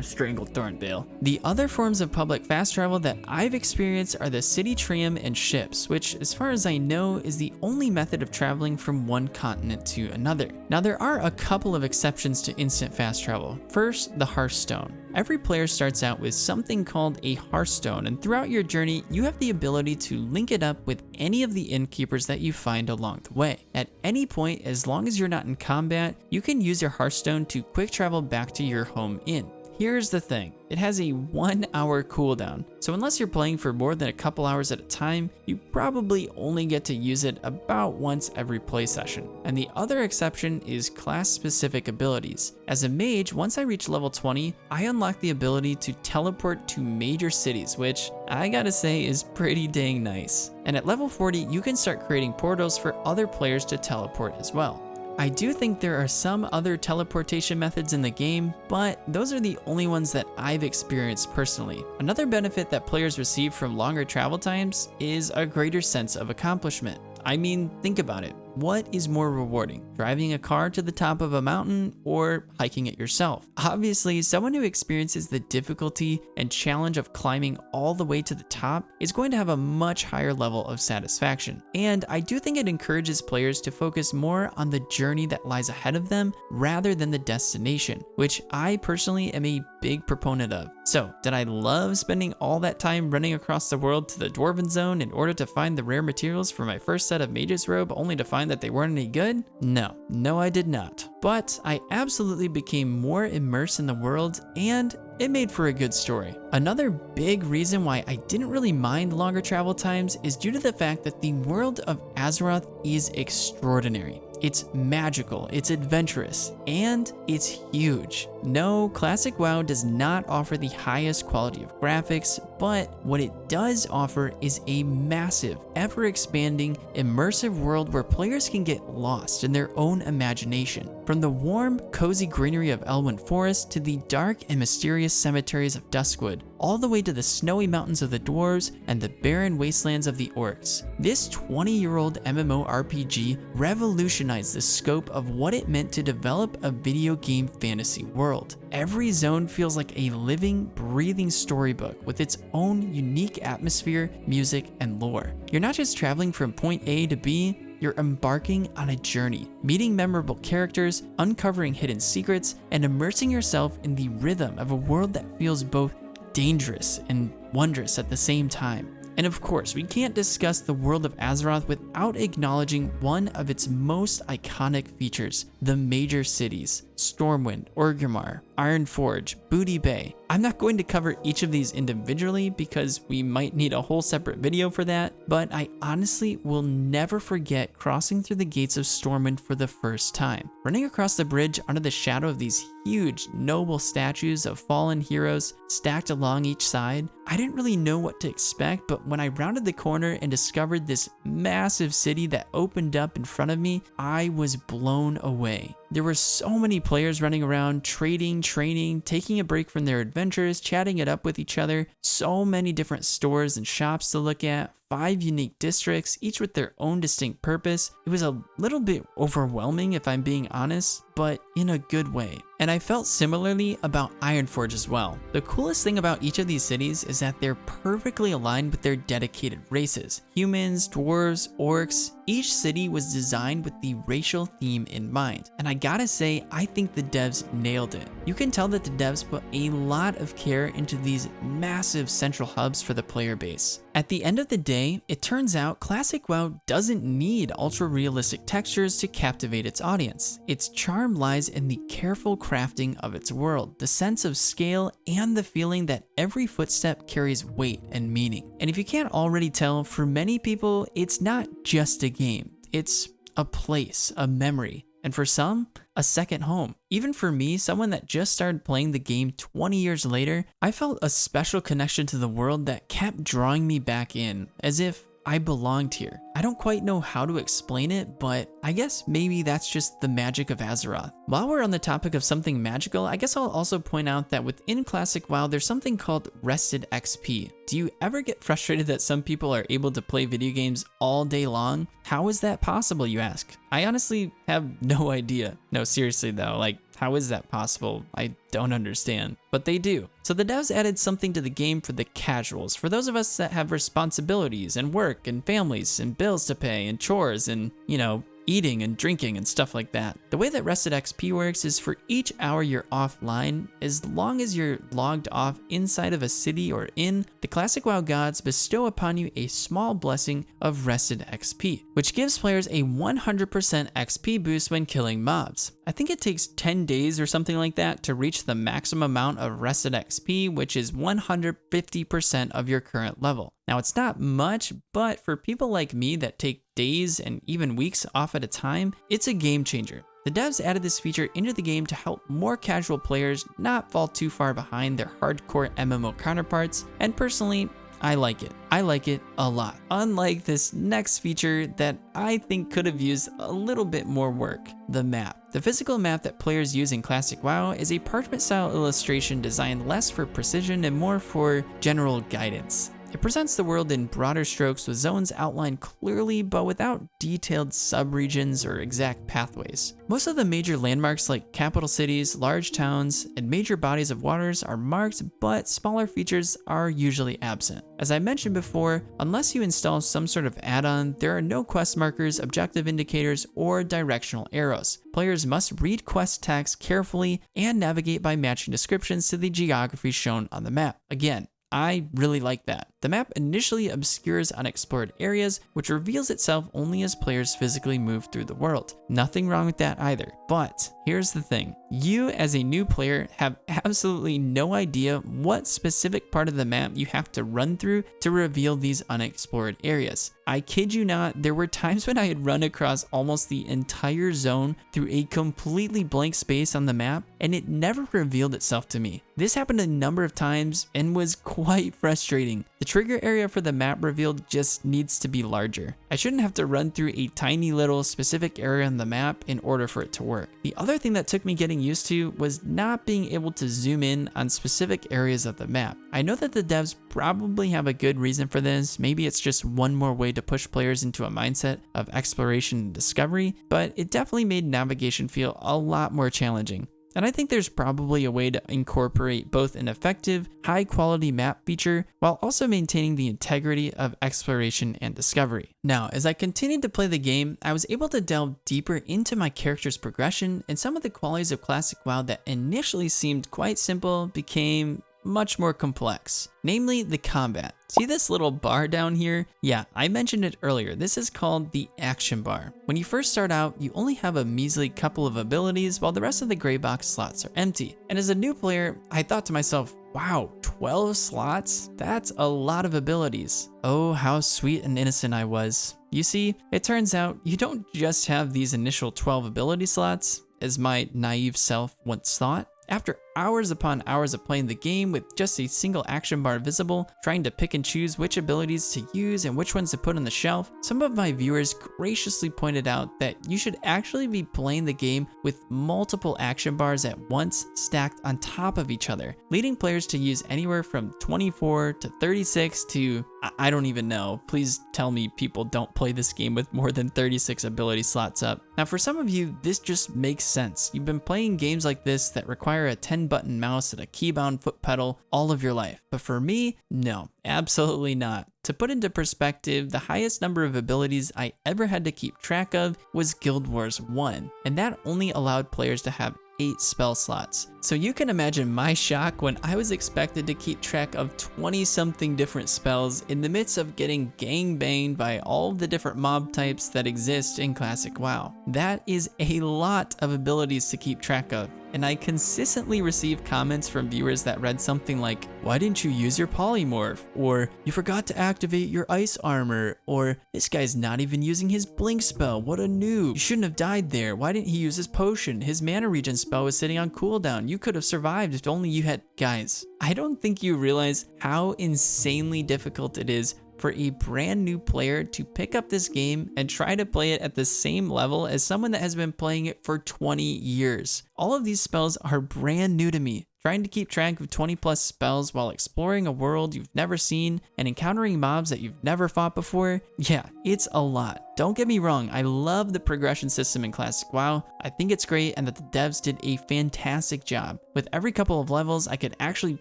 strangled Thornvale. The other forms of public fast travel that I've experienced are the city tram and ships, which as far as I know is the only method of traveling from one continent to another. Now there are a couple of exceptions to instant fast travel. First, the Hearthstone. Every player starts out with something called a Hearthstone, and throughout your journey, you have the ability to link it up with any of the innkeepers that you find along the way. At any point, as long as you're not in combat, you can use your Hearthstone to quick travel back to your home inn. Here's the thing, it has a 1 hour cooldown, so unless you're playing for more than a couple hours at a time, you probably only get to use it about once every play session. And the other exception is class-specific abilities. As a mage, once I reach level 20, I unlock the ability to teleport to major cities, which I gotta say is pretty dang nice. And at level 40, you can start creating portals for other players to teleport as well. I do think there are some other teleportation methods in the game, but those are the only ones that I've experienced personally. Another benefit that players receive from longer travel times is a greater sense of accomplishment. I mean, think about it. What is more rewarding, driving a car to the top of a mountain or hiking it yourself? Obviously, someone who experiences the difficulty and challenge of climbing all the way to the top is going to have a much higher level of satisfaction. And I do think it encourages players to focus more on the journey that lies ahead of them rather than the destination, which I personally am a big proponent of. So, did I love spending all that time running across the world to the Dwarven Zone in order to find the rare materials for my first set of Mage's Robe only to find that they weren't any good? No, I did not. But I absolutely became more immersed in the world, and it made for a good story. Another big reason why I didn't really mind longer travel times is due to the fact that the world of Azeroth is extraordinary. It's magical, it's adventurous, and it's huge. No, Classic WoW does not offer the highest quality of graphics, but what it does offer is a massive, ever-expanding, immersive world where players can get lost in their own imagination. From the warm, cozy greenery of Elwyn Forest to the dark and mysterious cemeteries of Duskwood, all the way to the snowy mountains of the dwarves and the barren wastelands of the orcs. This 20-year-old MMORPG revolutionized the scope of what it meant to develop a video game fantasy world. Every zone feels like a living, breathing storybook with its own unique atmosphere, music, and lore. You're not just traveling from point A to B, you're embarking on a journey, meeting memorable characters, uncovering hidden secrets, and immersing yourself in the rhythm of a world that feels both dangerous and wondrous at the same time. And of course, we can't discuss the world of Azeroth without acknowledging one of its most iconic features, the major cities, Stormwind, Orgrimmar, Ironforge, Booty Bay. I'm not going to cover each of these individually because we might need a whole separate video for that, but I honestly will never forget crossing through the gates of Stormwind for the first time. Running across the bridge under the shadow of these huge, noble statues of fallen heroes stacked along each side, I didn't really know what to expect, but when I rounded the corner and discovered this massive city that opened up in front of me, I was blown away. There were so many players running around, trading, training, taking a break from their adventures, chatting it up with each other, so many different stores and shops to look at, 5 unique districts, each with their own distinct purpose. It was a little bit overwhelming if I'm being honest, but in a good way. And I felt similarly about Ironforge as well. The coolest thing about each of these cities is that they're perfectly aligned with their dedicated races. Humans, dwarves, orcs, each city was designed with the racial theme in mind. And I gotta say, I think the devs nailed it. You can tell that the devs put a lot of care into these massive central hubs for the player base. At the end of the day, it turns out Classic WoW doesn't need ultra-realistic textures to captivate its audience. Its charm lies in the careful crafting of its world, the sense of scale, and the feeling that every footstep carries weight and meaning. And if you can't already tell, for many people, it's not just a game. It's a place, a memory, and for some, a second home. Even for me, someone that just started playing the game 20 years later, I felt a special connection to the world that kept drawing me back in, as if I belonged here. I don't quite know how to explain it, but I guess maybe that's just the magic of Azeroth. While we're on the topic of something magical, I guess I'll also point out that within Classic WoW, there's something called rested XP. Do you ever get frustrated that some people are able to play video games all day long? How is that possible, you ask? I honestly have no idea. No, seriously though, like, how is that possible? I don't understand, but they do. So the devs added something to the game for the casuals, for those of us that have responsibilities and work and families and bills to pay and chores and, you know, eating and drinking and stuff like that. The way that rested XP works is for each hour you're offline, as long as you're logged off inside of a city or inn, the Classic WoW gods bestow upon you a small blessing of rested XP, which gives players a 100% XP boost when killing mobs. I think it takes 10 days or something like that to reach the maximum amount of rested XP, which is 150% of your current level. Now, it's not much, but for people like me that take days and even weeks off at a time, it's a game changer. The devs added this feature into the game to help more casual players not fall too far behind their hardcore MMO counterparts, and personally, I like it. I like it a lot. Unlike this next feature that I think could have used a little bit more work, the map. The physical map that players use in Classic WoW is a parchment-style illustration designed less for precision and more for general guidance. It presents the world in broader strokes with zones outlined clearly but without detailed subregions or exact pathways. Most of the major landmarks like capital cities, large towns, and major bodies of waters are marked, but smaller features are usually absent. As I mentioned before, unless you install some sort of add-on, there are no quest markers, objective indicators, or directional arrows. Players must read quest text carefully and navigate by matching descriptions to the geography shown on the map. Again, I really like that. The map initially obscures unexplored areas, which reveals itself only as players physically move through the world. Nothing wrong with that either. But here's the thing. You as a new player have absolutely no idea what specific part of the map you have to run through to reveal these unexplored areas. I kid you not, there were times when I had run across almost the entire zone through a completely blank space on the map, and it never revealed itself to me. This happened a number of times and was quite frustrating. The trigger area for the map revealed just needs to be larger. I shouldn't have to run through a tiny little specific area on the map in order for it to work. The other thing that took me getting used to was not being able to zoom in on specific areas of the map. I know that the devs probably have a good reason for this. Maybe it's just one more way to push players into a mindset of exploration and discovery, but it definitely made navigation feel a lot more challenging. And I think there's probably a way to incorporate both an effective, high-quality map feature while also maintaining the integrity of exploration and discovery. Now, as I continued to play the game, I was able to delve deeper into my character's progression, and some of the qualities of Classic WoW that initially seemed quite simple became much more complex, namely the combat. See this little bar down here? Yeah, I mentioned it earlier. This is called the action bar. When you first start out, you only have a measly couple of abilities while the rest of the gray box slots are empty. And as a new player, I thought to myself, wow, 12 slots? That's a lot of abilities. Oh, how sweet and innocent I was. You see, it turns out you don't just have these initial 12 ability slots, as my naive self once thought. After hours upon hours of playing the game with just a single action bar visible, trying to pick and choose which abilities to use and which ones to put on the shelf, some of my viewers graciously pointed out that you should actually be playing the game with multiple action bars at once stacked on top of each other, leading players to use anywhere from 24 to 36 to, I don't even know. Please tell me people don't play this game with more than 36 ability slots up. Now for some of you, this just makes sense. You've been playing games like this that require a 10-button mouse and a keybound foot pedal all of your life. But for me, no, absolutely not. To put into perspective, the highest number of abilities I ever had to keep track of was Guild Wars 1, and that only allowed players to have 8 spell slots. So you can imagine my shock when I was expected to keep track of 20-something different spells in the midst of getting gangbanged by all the different mob types that exist in Classic WoW. That is a lot of abilities to keep track of. And I consistently receive comments from viewers that read something like, why didn't you use your polymorph? Or, you forgot to activate your ice armor. Or, this guy's not even using his blink spell, what a noob. You shouldn't have died there, why didn't he use his potion? His mana regen spell was sitting on cooldown, you could have survived if only you had... Guys, I don't think you realize how insanely difficult it is for a brand new player to pick up this game and try to play it at the same level as someone that has been playing it for 20 years. All of these spells are brand new to me. Trying to keep track of 20 plus spells while exploring a world you've never seen and encountering mobs that you've never fought before, yeah, it's a lot. Don't get me wrong, I love the progression system in Classic WoW. I think it's great and that the devs did a fantastic job. With every couple of levels, I could actually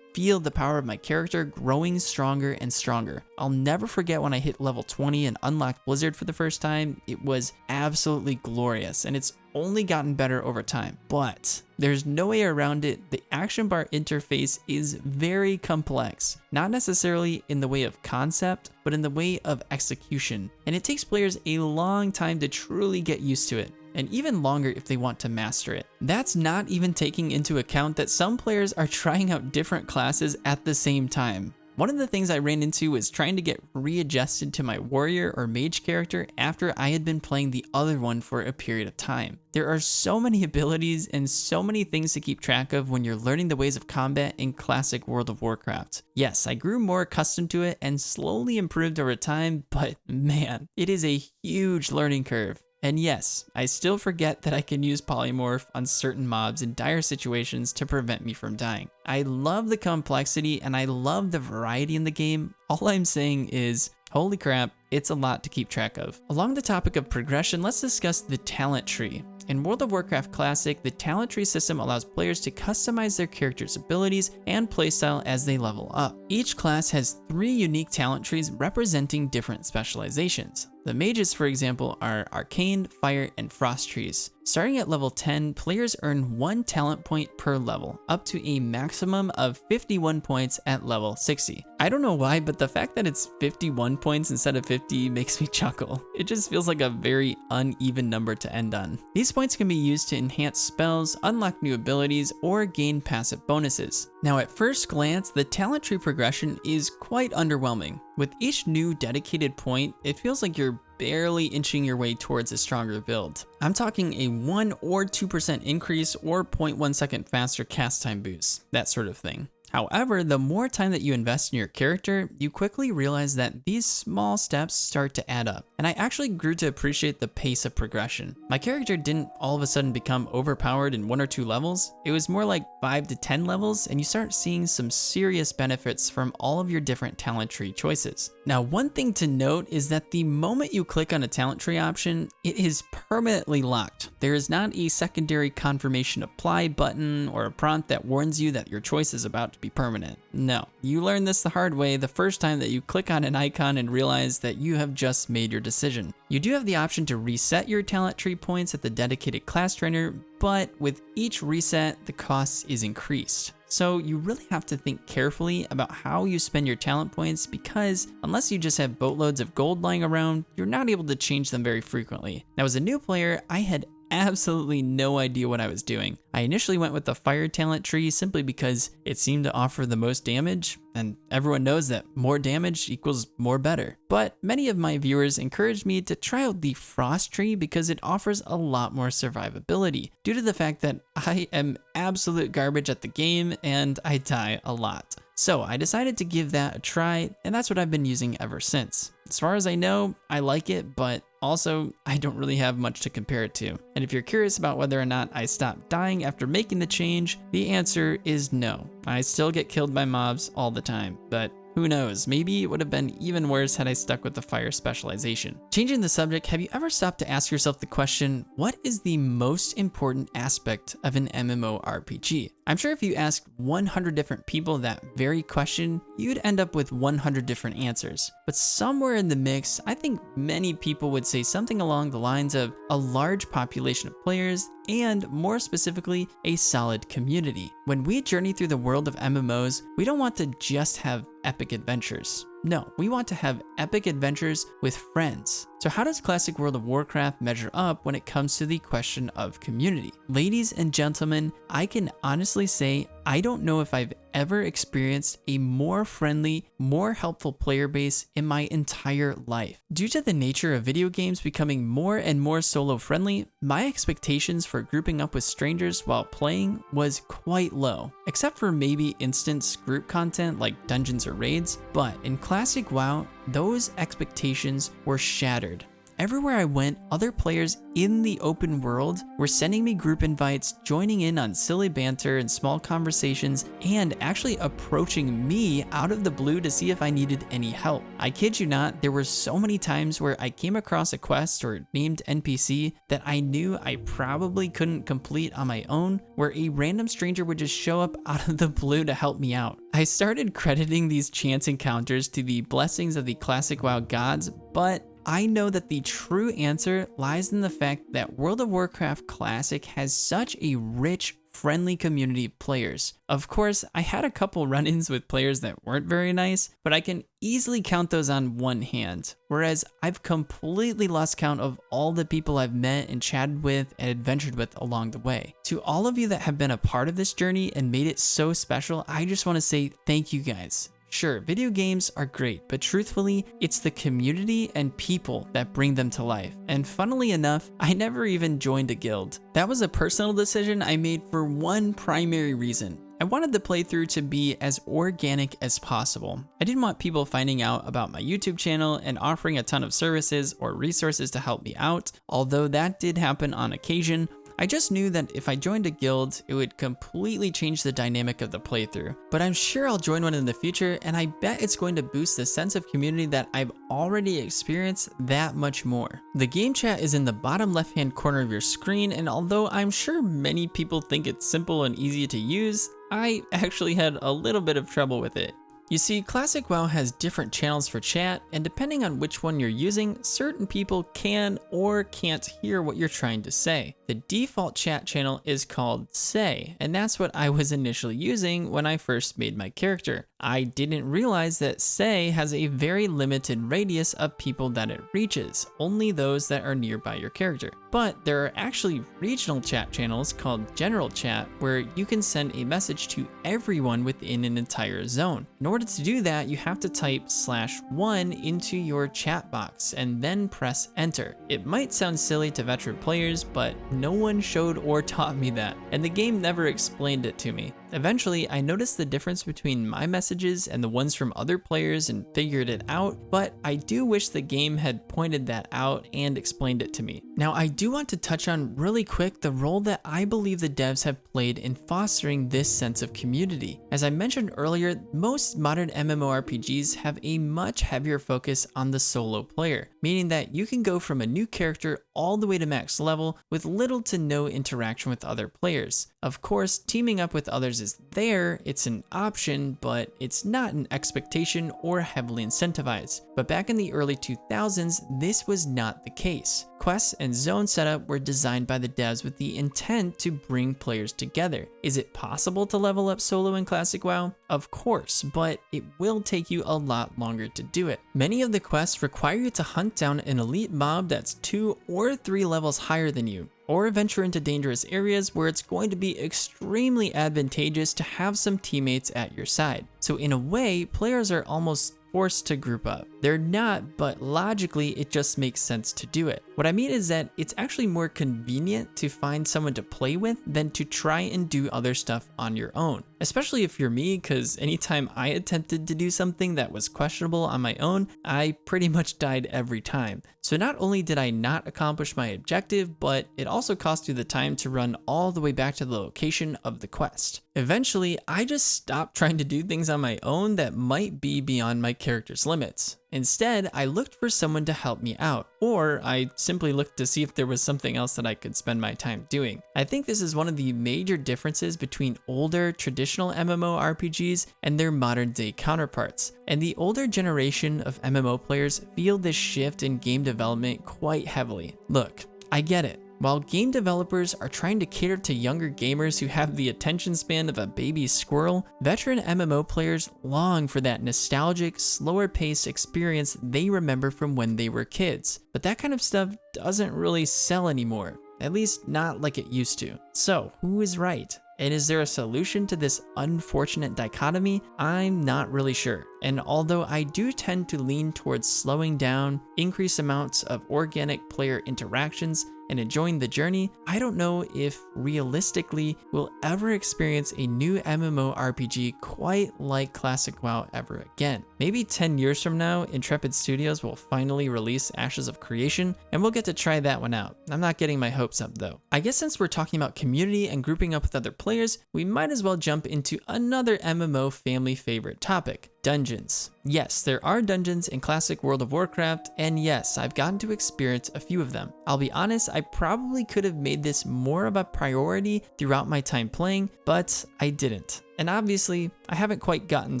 feel the power of my character growing stronger and stronger. I'll never forget when I hit level 20 and unlocked Blizzard for the first time. It was absolutely glorious, and it's only gotten better over time. But there's no way around it. The action bar interface is very complex, not necessarily in the way of concept, but in the way of execution. And it takes players a long time to truly get used to it, and even longer if they want to master it. That's not even taking into account that some players are trying out different classes at the same time. One of the things I ran into was trying to get readjusted to my warrior or mage character after I had been playing the other one for a period of time. There are so many abilities and so many things to keep track of when you're learning the ways of combat in classic World of Warcraft. Yes, I grew more accustomed to it and slowly improved over time, but man, it is a huge learning curve. And yes, I still forget that I can use polymorph on certain mobs in dire situations to prevent me from dying. I love the complexity and I love the variety in the game. All I'm saying is, holy crap, it's a lot to keep track of. Along the topic of progression, let's discuss the talent tree. In World of Warcraft Classic, the talent tree system allows players to customize their character's abilities and playstyle as they level up. Each class has 3 unique talent trees representing different specializations. The mages, for example, are Arcane, Fire, and Frost trees. Starting at level 10, players earn 1 talent point per level, up to a maximum of 51 points at level 60. I don't know why, but the fact that it's 51 points instead of 50 makes me chuckle. It just feels like a very uneven number to end on. These points can be used to enhance spells, unlock new abilities, or gain passive bonuses. Now, at first glance, the talent tree progression is quite underwhelming. With each new dedicated point, it feels like you're barely inching your way towards a stronger build. I'm talking a 1 or 2% increase or 0.1 second faster cast time boost, that sort of thing. However, the more time that you invest in your character, you quickly realize that these small steps start to add up. And I actually grew to appreciate the pace of progression. My character didn't all of a sudden become overpowered in 1 or 2 levels. It was more like 5 to 10 levels, and you start seeing some serious benefits from all of your different talent tree choices. Now, one thing to note is that the moment you click on a talent tree option, it is permanently locked. There is not a secondary confirmation apply button or a prompt that warns you that your choice is about to be permanent. No, you learn this the hard way the first time that you click on an icon and realize that you have just made your decision. You do have the option to reset your talent tree points at the dedicated class trainer, but with each reset, the cost is increased. So you really have to think carefully about how you spend your talent points, because unless you just have boatloads of gold lying around, you're not able to change them very frequently. Now, as a new player, I had absolutely no idea what I was doing. I initially went with the fire talent tree simply because it seemed to offer the most damage, and everyone knows that more damage equals more better. But many of my viewers encouraged me to try out the frost tree because it offers a lot more survivability, due to the fact that I am absolute garbage at the game and I die a lot. So I decided to give that a try, and that's what I've been using ever since. As far as I know, I like it, but also I don't really have much to compare it to. And if you're curious about whether or not I stopped dying after making the change, the answer is no. I still get killed by mobs all the time, but who knows, maybe it would have been even worse had I stuck with the fire specialization. Changing the subject, have you ever stopped to ask yourself the question, what is the most important aspect of an MMORPG? I'm sure if you asked 100 different people that very question, you'd end up with 100 different answers. But somewhere in the mix, I think many people would say something along the lines of a large population of players, and more specifically, a solid community. When we journey through the world of MMOs, we don't want to just have epic adventures. No, we want to have epic adventures with friends. So how does classic World of Warcraft measure up when it comes to the question of community? Ladies and gentlemen, I can honestly say I don't know if I've ever experienced a more friendly, more helpful player base in my entire life. Due to the nature of video games becoming more and more solo friendly, my expectations for grouping up with strangers while playing was quite low, except for maybe instance group content like dungeons or raids, but in Classic WoW, those expectations were shattered. Everywhere I went, other players in the open world were sending me group invites, joining in on silly banter and small conversations, and actually approaching me out of the blue to see if I needed any help. I kid you not, there were so many times where I came across a quest or named NPC that I knew I probably couldn't complete on my own, where a random stranger would just show up out of the blue to help me out. I started crediting these chance encounters to the blessings of the Classic WoW gods, but I know that the true answer lies in the fact that World of Warcraft Classic has such a rich, friendly community of players. Of course, I had a couple run-ins with players that weren't very nice, but I can easily count those on one hand, whereas I've completely lost count of all the people I've met and chatted with and adventured with along the way. To all of you that have been a part of this journey and made it so special, I just want to say thank you guys. Sure, video games are great, but truthfully, it's the community and people that bring them to life. And funnily enough, I never even joined a guild. That was a personal decision I made for one primary reason. I wanted the playthrough to be as organic as possible. I didn't want people finding out about my YouTube channel and offering a ton of services or resources to help me out, although that did happen on occasion. I just knew that if I joined a guild, it would completely change the dynamic of the playthrough. But I'm sure I'll join one in the future, and I bet it's going to boost the sense of community that I've already experienced that much more. The game chat is in the bottom left-hand corner of your screen, and although I'm sure many people think it's simple and easy to use, I actually had a little bit of trouble with it. You see, Classic WoW has different channels for chat, and depending on which one you're using, certain people can or can't hear what you're trying to say. The default chat channel is called Say, and that's what I was initially using when I first made my character. I didn't realize that Say has a very limited radius of people that it reaches, only those that are nearby your character. But there are actually regional chat channels called General Chat, where you can send a message to everyone within an entire zone. In order to do that, you have to type /1 into your chat box and then press enter. It might sound silly to veteran players, but no one showed or taught me that, and the game never explained it to me. Eventually, I noticed the difference between my messages and the ones from other players and figured it out, but I do wish the game had pointed that out and explained it to me. Now, I do want to touch on really quick the role that I believe the devs have played in fostering this sense of community. As I mentioned earlier, most modern MMORPGs have a much heavier focus on the solo player, meaning that you can go from a new character all the way to max level with little to no interaction with other players. Of course, teaming up with others is there, it's an option, but it's not an expectation or heavily incentivized. But back in the early 2000s, this was not the case. Quests and zone setup were designed by the devs with the intent to bring players together. Is it possible to level up solo in Classic WoW? Of course, but it will take you a lot longer to do it. Many of the quests require you to hunt down an elite mob that's 2 or 3 levels higher than you, or venture into dangerous areas where it's going to be extremely advantageous to have some teammates at your side. So in a way, players are almost forced to group up. They're not, but logically it just makes sense to do it. What I mean is that it's actually more convenient to find someone to play with than to try and do other stuff on your own. Especially if you're me, because anytime I attempted to do something that was questionable on my own, I pretty much died every time. So not only did I not accomplish my objective, but it also cost you the time to run all the way back to the location of the quest. Eventually, I just stopped trying to do things on my own that might be beyond my character's limits. Instead, I looked for someone to help me out, or I simply looked to see if there was something else that I could spend my time doing. I think this is one of the major differences between older traditional MMORPGs and their modern day counterparts. And the older generation of MMO players feel this shift in game development quite heavily. Look, I get it. While game developers are trying to cater to younger gamers who have the attention span of a baby squirrel, veteran MMO players long for that nostalgic, slower paced experience they remember from when they were kids. But that kind of stuff doesn't really sell anymore. At least not like it used to. So, who is right? And is there a solution to this unfortunate dichotomy? I'm not really sure. And although I do tend to lean towards slowing down, increase amounts of organic player interactions, and enjoying the journey, I don't know if realistically we'll ever experience a new MMORPG quite like Classic WoW ever again. Maybe 10 years from now, Intrepid Studios will finally release Ashes of Creation, and we'll get to try that one out. I'm not getting my hopes up though. I guess since we're talking about community and grouping up with other players, we might as well jump into another MMO family favorite topic: dungeons. Yes, there are dungeons in classic World of Warcraft, and yes, I've gotten to experience a few of them. I'll be honest, I probably could have made this more of a priority throughout my time playing, but I didn't. And obviously, I haven't quite gotten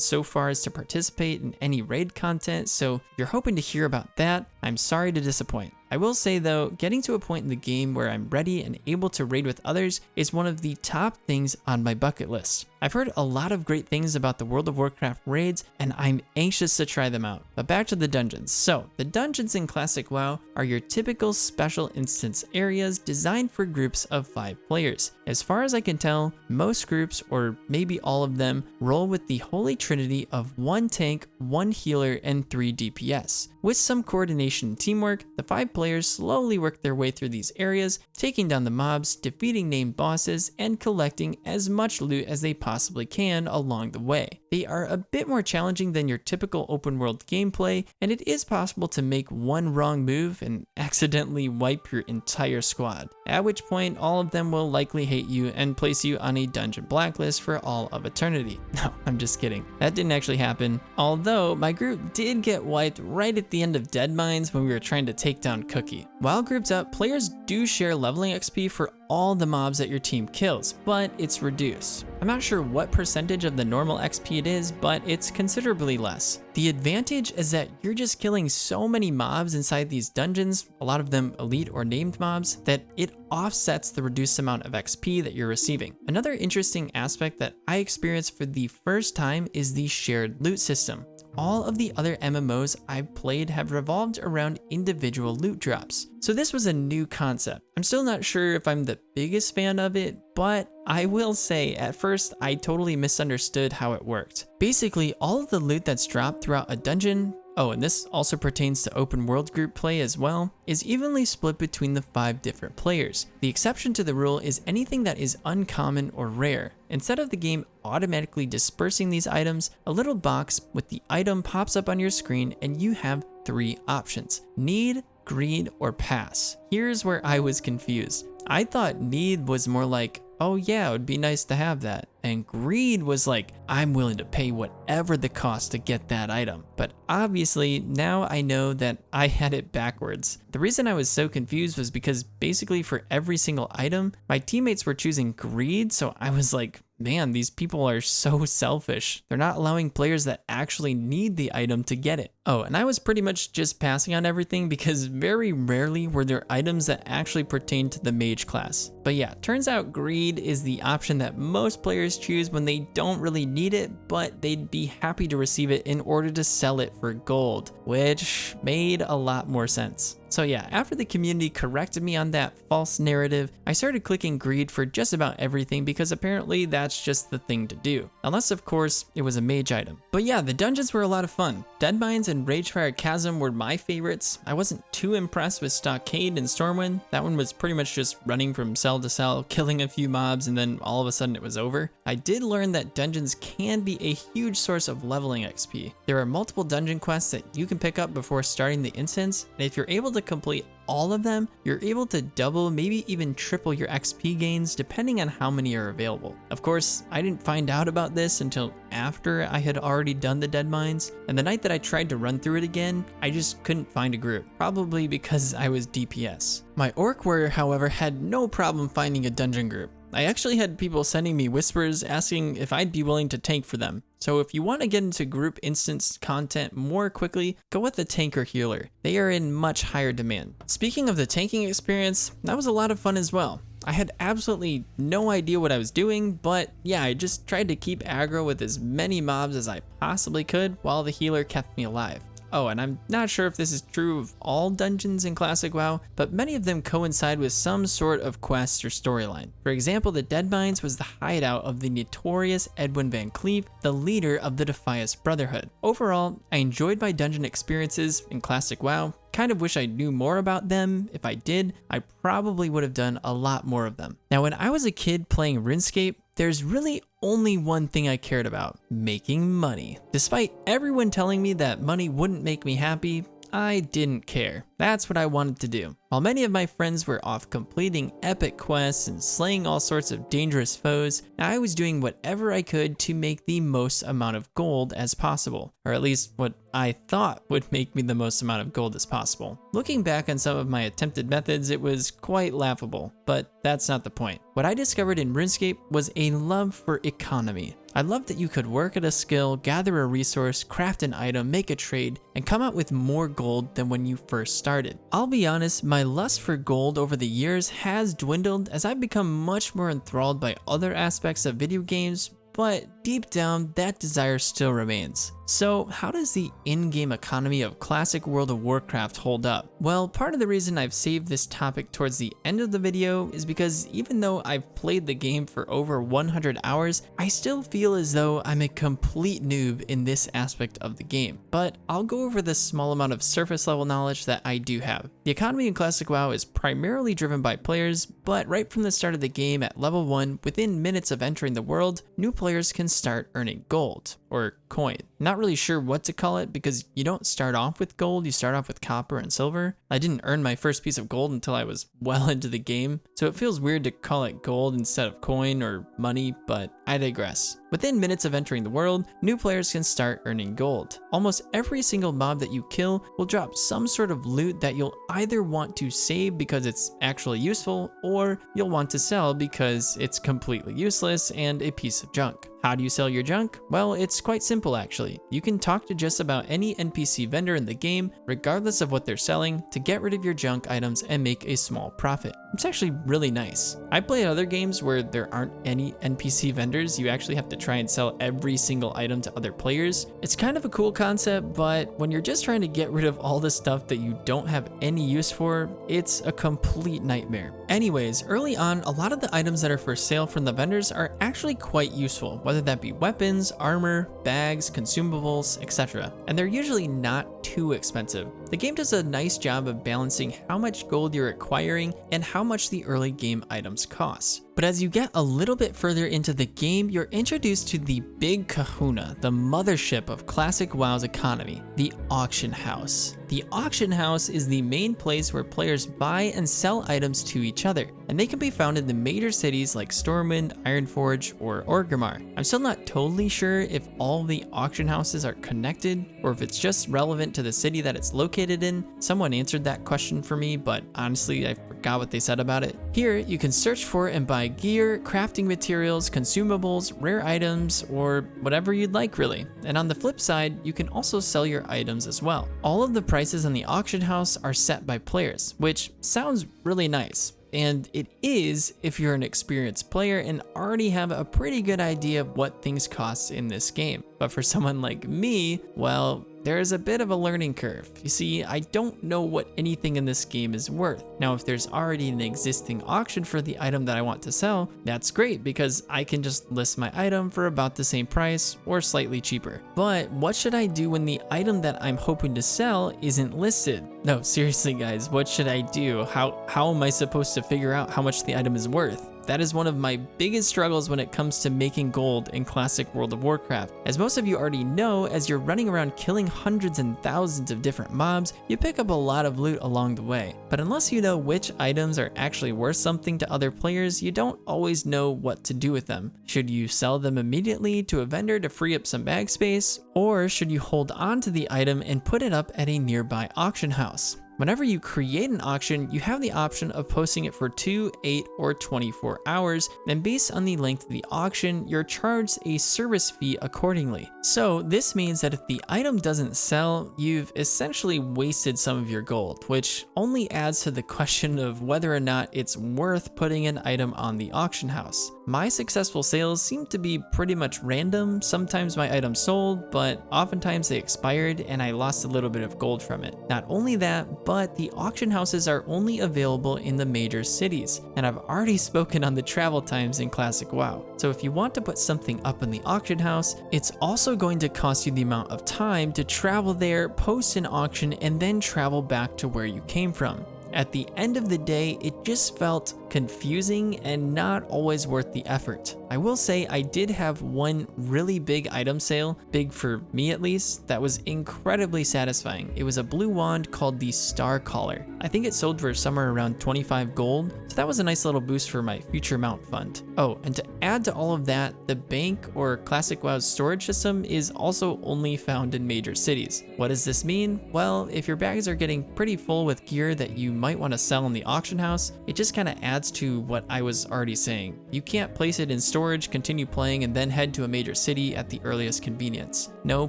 so far as to participate in any raid content, so if you're hoping to hear about that, I'm sorry to disappoint. I will say though, getting to a point in the game where I'm ready and able to raid with others is one of the top things on my bucket list. I've heard a lot of great things about the World of Warcraft raids, and I'm anxious to try them out. But back to the dungeons. So, the dungeons in Classic WoW are your typical special instance areas designed for groups of 5 players. As far as I can tell, most groups, or maybe all of them, roll with the holy trinity of 1 tank, 1 healer, and 3 DPS. With some coordination and teamwork, the 5 players slowly work their way through these areas, taking down the mobs, defeating named bosses, and collecting as much loot as they possibly can along the way. They are a bit more challenging than your typical open world gameplay, and it is possible to make one wrong move and accidentally wipe your entire squad, at which point all of them will likely hate you and place you on a dungeon blacklist for all of eternity. No, I'm just kidding. That didn't actually happen, although my group did get wiped right at the end of Dead Mines when we were trying to take down Cookie. While grouped up, players do share leveling XP for all the mobs that your team kills, but it's reduced. I'm not sure what percentage of the normal XP it is, but it's considerably less. The advantage is that you're just killing so many mobs inside these dungeons, a lot of them elite or named mobs, that it offsets the reduced amount of XP that you're receiving. Another interesting aspect that I experienced for the first time is the shared loot system. All of the other MMOs I've played have revolved around individual loot drops. So this was a new concept. I'm still not sure if I'm the biggest fan of it, but I will say at first I totally misunderstood how it worked. Basically, all of the loot that's dropped throughout a dungeon, oh, and this also pertains to open world group play as well, is evenly split between the 5 different players. The exception to the rule is anything that is uncommon or rare. Instead of the game automatically dispersing these items, a little box with the item pops up on your screen and you have 3 options: need, greed, or pass. Here's where I was confused. I thought need was more like, oh yeah, it would be nice to have that. And greed was like, I'm willing to pay whatever the cost to get that item. But obviously, now I know that I had it backwards. The reason I was so confused was because basically for every single item, my teammates were choosing greed, so I was like, man, these people are so selfish. They're not allowing players that actually need the item to get it. Oh, and I was pretty much just passing on everything because very rarely were there items that actually pertain to the mage class. But yeah, turns out greed is the option that most players choose when they don't really need it, but they'd be happy to receive it in order to sell it for gold, which made a lot more sense. So yeah, after the community corrected me on that false narrative, I started clicking greed for just about everything because apparently that's just the thing to do. Unless of course it was a mage item. But yeah, the dungeons were a lot of fun. Dead Mines and Ragefire Chasm were my favorites. I wasn't too impressed with Stockade and Stormwind. That one was pretty much just running from cell to cell, killing a few mobs, and then all of a sudden it was over. I did learn that dungeons can be a huge source of leveling XP. There are multiple dungeon quests that you can pick up before starting the instance, and if you're able to complete all of them, you're able to double, maybe even triple your XP gains depending on how many are available. Of course, I didn't find out about this until after I had already done the Dead Mines, and the night that I tried to run through it again, I just couldn't find a group, probably because I was DPS. My orc warrior, however, had no problem finding a dungeon group. I actually had people sending me whispers asking if I'd be willing to tank for them. So if you want to get into group instance content more quickly, go with the tank or healer. They are in much higher demand. Speaking of the tanking experience, that was a lot of fun as well. I had absolutely no idea what I was doing, but yeah, I just tried to keep aggro with as many mobs as I possibly could while the healer kept me alive. Oh, and I'm not sure if this is true of all dungeons in Classic WoW, but many of them coincide with some sort of quest or storyline. For example, the Dead Mines was the hideout of the notorious Edwin Van Cleef, the leader of the Defias Brotherhood. Overall, I enjoyed my dungeon experiences in Classic WoW. Kind of wish I knew more about them. If I did, I probably would have done a lot more of them. Now, when I was a kid playing RuneScape, there's really only one thing I cared about: making money. Despite everyone telling me that money wouldn't make me happy, I didn't care. That's what I wanted to do. While many of my friends were off completing epic quests and slaying all sorts of dangerous foes, I was doing whatever I could to make the most amount of gold as possible, or at least what I thought would make me the most amount of gold as possible. Looking back on some of my attempted methods, it was quite laughable, but that's not the point. What I discovered in RuneScape was a love for economy. I loved that you could work at a skill, gather a resource, craft an item, make a trade, and come out with more gold than when you first started. I'll be honest, my lust for gold over the years has dwindled as I've become much more enthralled by other aspects of video games, but deep down, that desire still remains. So how does the in-game economy of classic World of Warcraft hold up? Well, part of the reason I've saved this topic towards the end of the video is because even though I've played the game for over 100 hours, I still feel as though I'm a complete noob in this aspect of the game. But I'll go over the small amount of surface level knowledge that I do have. The economy in Classic WoW is primarily driven by players, but right from the start of the game at level 1, within minutes of entering the world, new players can start earning gold, or coin. Not really sure what to call it because you don't start off with gold, you start off with copper and silver. I didn't earn my first piece of gold until I was well into the game, so it feels weird to call it gold instead of coin or money, but I digress. Within minutes of entering the world, new players can start earning gold. Almost every single mob that you kill will drop some sort of loot that you'll either want to save because it's actually useful, or you'll want to sell because it's completely useless and a piece of junk. How do you sell your junk? Well, it's quite simple actually. You can talk to just about any NPC vendor in the game, regardless of what they're selling, to get rid of your junk items and make a small profit. It's actually really nice. I played other games where there aren't any NPC vendors. You actually have to try and sell every single item to other players. It's kind of a cool concept, but when you're just trying to get rid of all the stuff that you don't have any use for, it's a complete nightmare. Anyways, early on, a lot of the items that are for sale from the vendors are actually quite useful, whether that be weapons, armor, bags, consumables, etc. And they're usually not too expensive. The game does a nice job of balancing how much gold you're acquiring and how much the early game items cost. But as you get a little bit further into the game, you're introduced to the big kahuna, the mothership of Classic WoW's economy, the auction house. The auction house is the main place where players buy and sell items to each other, and they can be found in the major cities like Stormwind, Ironforge, or Orgrimmar. I'm still not totally sure if all the auction houses are connected or if it's just relevant to the city that it's located in. Someone answered that question for me, but honestly, I forgot what they said about it. Here, you can search for and buy gear, crafting materials, consumables, rare items, or whatever you'd like really. And on the flip side, you can also sell your items as well. All of the prices on the auction house are set by players, which sounds really nice. And it is if you're an experienced player and already have a pretty good idea of what things cost in this game. But for someone like me, well, there's a bit of a learning curve. You see, I don't know what anything in this game is worth. Now, if there's already an existing auction for the item that I want to sell, that's great because I can just list my item for about the same price or slightly cheaper. But what should I do when the item that I'm hoping to sell isn't listed? No, seriously guys, what should I do? How am I supposed to figure out how much the item is worth? That is one of my biggest struggles when it comes to making gold in classic World of Warcraft. As most of you already know, as you're running around killing hundreds and thousands of different mobs, you pick up a lot of loot along the way. But unless you know which items are actually worth something to other players, you don't always know what to do with them. Should you sell them immediately to a vendor to free up some bag space? Or should you hold on to the item and put it up at a nearby auction house? Whenever you create an auction, you have the option of posting it for 2, 8, or 24 hours, and based on the length of the auction, you're charged a service fee accordingly. So this means that if the item doesn't sell, you've essentially wasted some of your gold, which only adds to the question of whether or not it's worth putting an item on the auction house. My successful sales seem to be pretty much random. Sometimes my items sold, but oftentimes they expired and I lost a little bit of gold from it. Not only that, but the auction houses are only available in the major cities, and I've already spoken on the travel times in Classic WoW. So if you want to put something up in the auction house, it's also going to cost you the amount of time to travel there, post an auction, and then travel back to where you came from. At the end of the day, it just felt confusing and not always worth the effort. I will say I did have one really big item sale, big for me at least, that was incredibly satisfying. It was a blue wand called the Star Collar. I think it sold for somewhere around 25 gold, so that was a nice little boost for my future mount fund. Oh, and to add to all of that, the bank or Classic WoW's storage system is also only found in major cities. What does this mean? Well, if your bags are getting pretty full with gear that you might want to sell in the auction house, it just kind of adds to what I was already saying. You can't place it in storage, continue playing, and then head to a major city at the earliest convenience. No,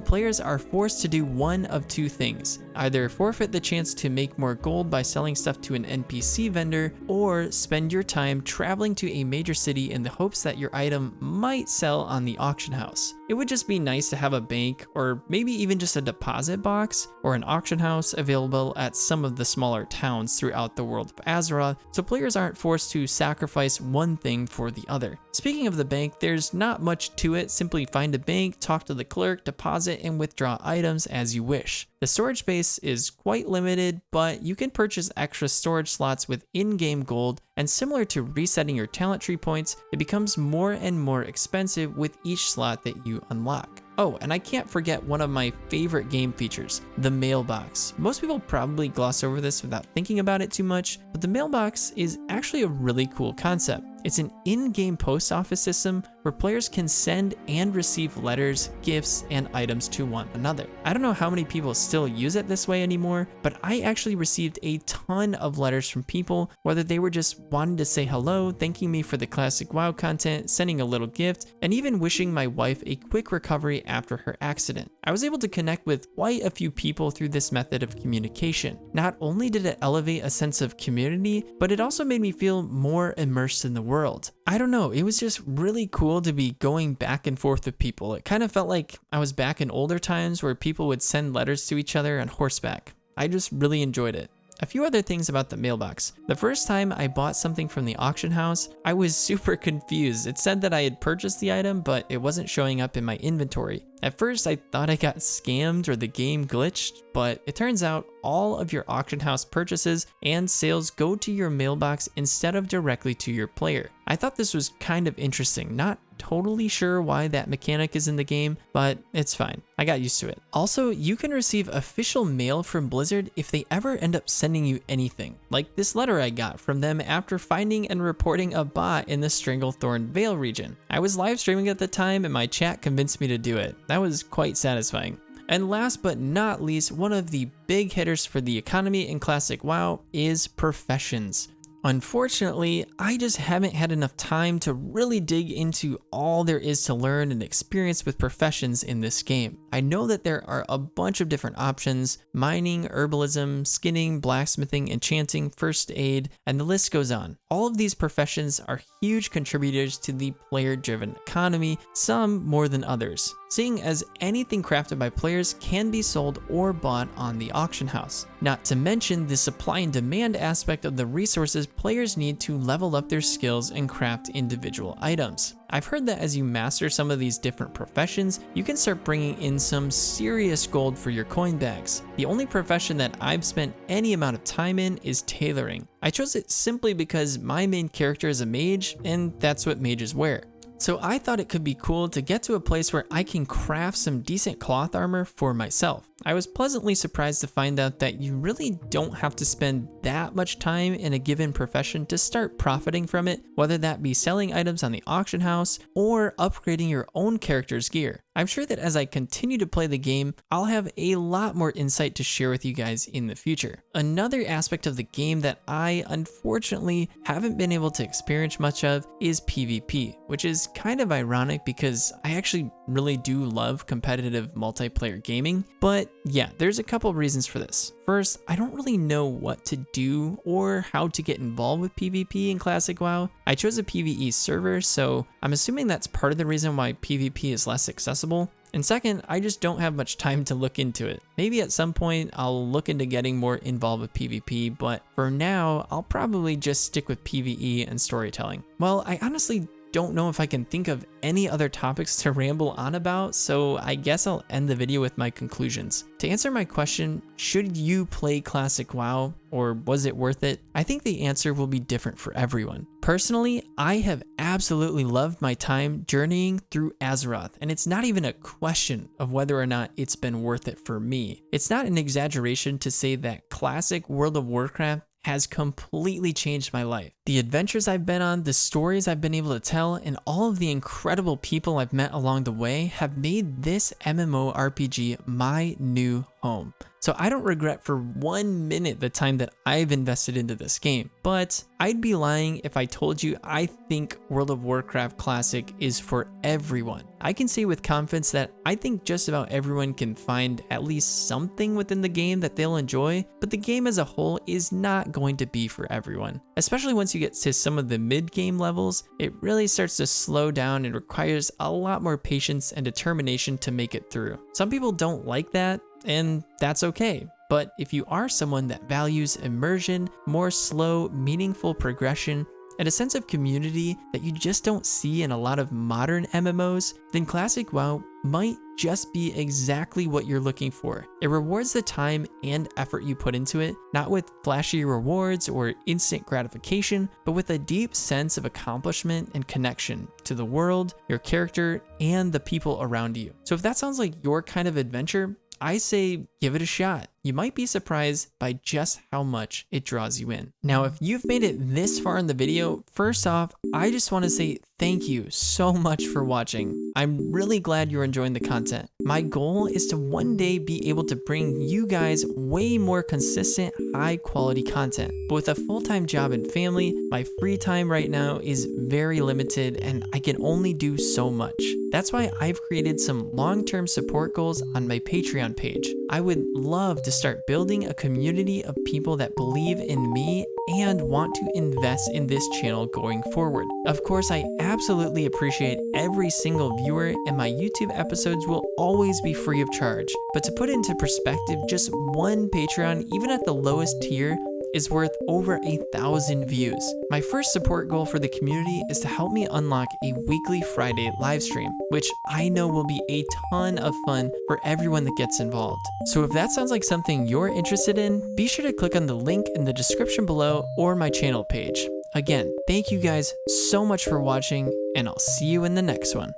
players are forced to do one of two things. Either forfeit the chance to make more gold by selling stuff to an NPC vendor, or spend your time traveling to a major city in the hopes that your item might sell on the auction house. It would just be nice to have a bank, or maybe even just a deposit box, or an auction house available at some of the smaller towns throughout the world of Azeroth, so players aren't forced to sacrifice one thing for the other. Speaking of the bank, there's not much to it. Simply find a bank, talk to the clerk, deposit and withdraw items as you wish. The storage space is quite limited, but you can purchase extra storage slots with in-game gold, and similar to resetting your talent tree points, it becomes more and more expensive with each slot that you unlock. Oh, and I can't forget one of my favorite game features, the mailbox. Most people probably gloss over this without thinking about it too much, but the mailbox is actually a really cool concept. It's an in-game post office system where players can send and receive letters, gifts, and items to one another. I don't know how many people still use it this way anymore, but I actually received a ton of letters from people, whether they were just wanting to say hello, thanking me for the Classic WoW content, sending a little gift, and even wishing my wife a quick recovery after her accident. I was able to connect with quite a few people through this method of communication. Not only did it elevate a sense of community, but it also made me feel more immersed in the world. I don't know, it was just really cool to be going back and forth with people. It kind of felt like I was back in older times where people would send letters to each other on horseback. I just really enjoyed it. A few other things about the mailbox. The first time I bought something from the auction house, I was super confused. It said that I had purchased the item, but it wasn't showing up in my inventory. At first, I thought I got scammed or the game glitched, but it turns out all of your auction house purchases and sales go to your mailbox instead of directly to your player. I thought this was kind of interesting. Not totally sure why that mechanic is in the game, but it's fine. I got used to it. Also, you can receive official mail from Blizzard if they ever end up sending you anything, like this letter I got from them after finding and reporting a bot in the Stranglethorn Vale region. I was live streaming at the time and my chat convinced me to do it. That was quite satisfying. And last but not least, one of the big hitters for the economy in Classic WoW is professions. Unfortunately, I just haven't had enough time to really dig into all there is to learn and experience with professions in this game. I know that there are a bunch of different options: mining, herbalism, skinning, blacksmithing, enchanting, first aid, and the list goes on. All of these professions are huge contributors to the player-driven economy, some more than others, seeing as anything crafted by players can be sold or bought on the auction house. Not to mention the supply and demand aspect of the resources players need to level up their skills and craft individual items. I've heard that as you master some of these different professions, you can start bringing in some serious gold for your coin bags. The only profession that I've spent any amount of time in is tailoring. I chose it simply because my main character is a mage, and that's what mages wear. So I thought it could be cool to get to a place where I can craft some decent cloth armor for myself. I was pleasantly surprised to find out that you really don't have to spend that much time in a given profession to start profiting from it, whether that be selling items on the auction house or upgrading your own character's gear. I'm sure that as I continue to play the game, I'll have a lot more insight to share with you guys in the future. Another aspect of the game that I unfortunately haven't been able to experience much of is PvP, which is kind of ironic because I actually really do love competitive multiplayer gaming. But yeah, there's a couple reasons for this. First, I don't really know what to do or how to get involved with PvP in Classic WoW. I chose a PvE server, so I'm assuming that's part of the reason why PvP is less accessible. And second, I just don't have much time to look into it. Maybe at some point I'll look into getting more involved with PvP, but for now, I'll probably just stick with PvE and storytelling. Well, I honestly don't know if I can think of any other topics to ramble on about, so I guess I'll end the video with my conclusions. To answer my question, should you play Classic WoW or was it worth it? I think the answer will be different for everyone. Personally, I have absolutely loved my time journeying through Azeroth, and it's not even a question of whether or not it's been worth it for me. It's not an exaggeration to say that Classic World of Warcraft has completely changed my life. The adventures I've been on, the stories I've been able to tell, and all of the incredible people I've met along the way have made this MMORPG my new home. So I don't regret for 1 minute the time that I've invested into this game, but I'd be lying if I told you I think World of Warcraft Classic is for everyone. I can say with confidence that I think just about everyone can find at least something within the game that they'll enjoy, but the game as a whole is not going to be for everyone. Especially once you get to some of the mid-game levels, it really starts to slow down and requires a lot more patience and determination to make it through. Some people don't like that, and that's okay. But if you are someone that values immersion, more slow, meaningful progression, and a sense of community that you just don't see in a lot of modern MMOs, then Classic WoW might just be exactly what you're looking for. It rewards the time and effort you put into it, not with flashy rewards or instant gratification, but with a deep sense of accomplishment and connection to the world, your character, and the people around you. So if that sounds like your kind of adventure, I say give it a shot. You might be surprised by just how much it draws you in. Now, if you've made it this far in the video, first off, I just want to say thank you so much for watching. I'm really glad you're enjoying the content. My goal is to one day be able to bring you guys way more consistent, high quality content. But with a full-time job and family, my free time right now is very limited and I can only do so much. That's why I've created some long-term support goals on my Patreon page. I would love to start building a community of people that believe in me and want to invest in this channel going forward. Of course, I absolutely appreciate every single viewer, and my YouTube episodes will always be free of charge. But to put into perspective, just one Patreon, even at the lowest tier, is worth over 1,000 views. My first support goal for the community is to help me unlock a weekly Friday live stream, which I know will be a ton of fun for everyone that gets involved. So if that sounds like something you're interested in, be sure to click on the link in the description below or my channel page. Again, thank you guys so much for watching, and I'll see you in the next one.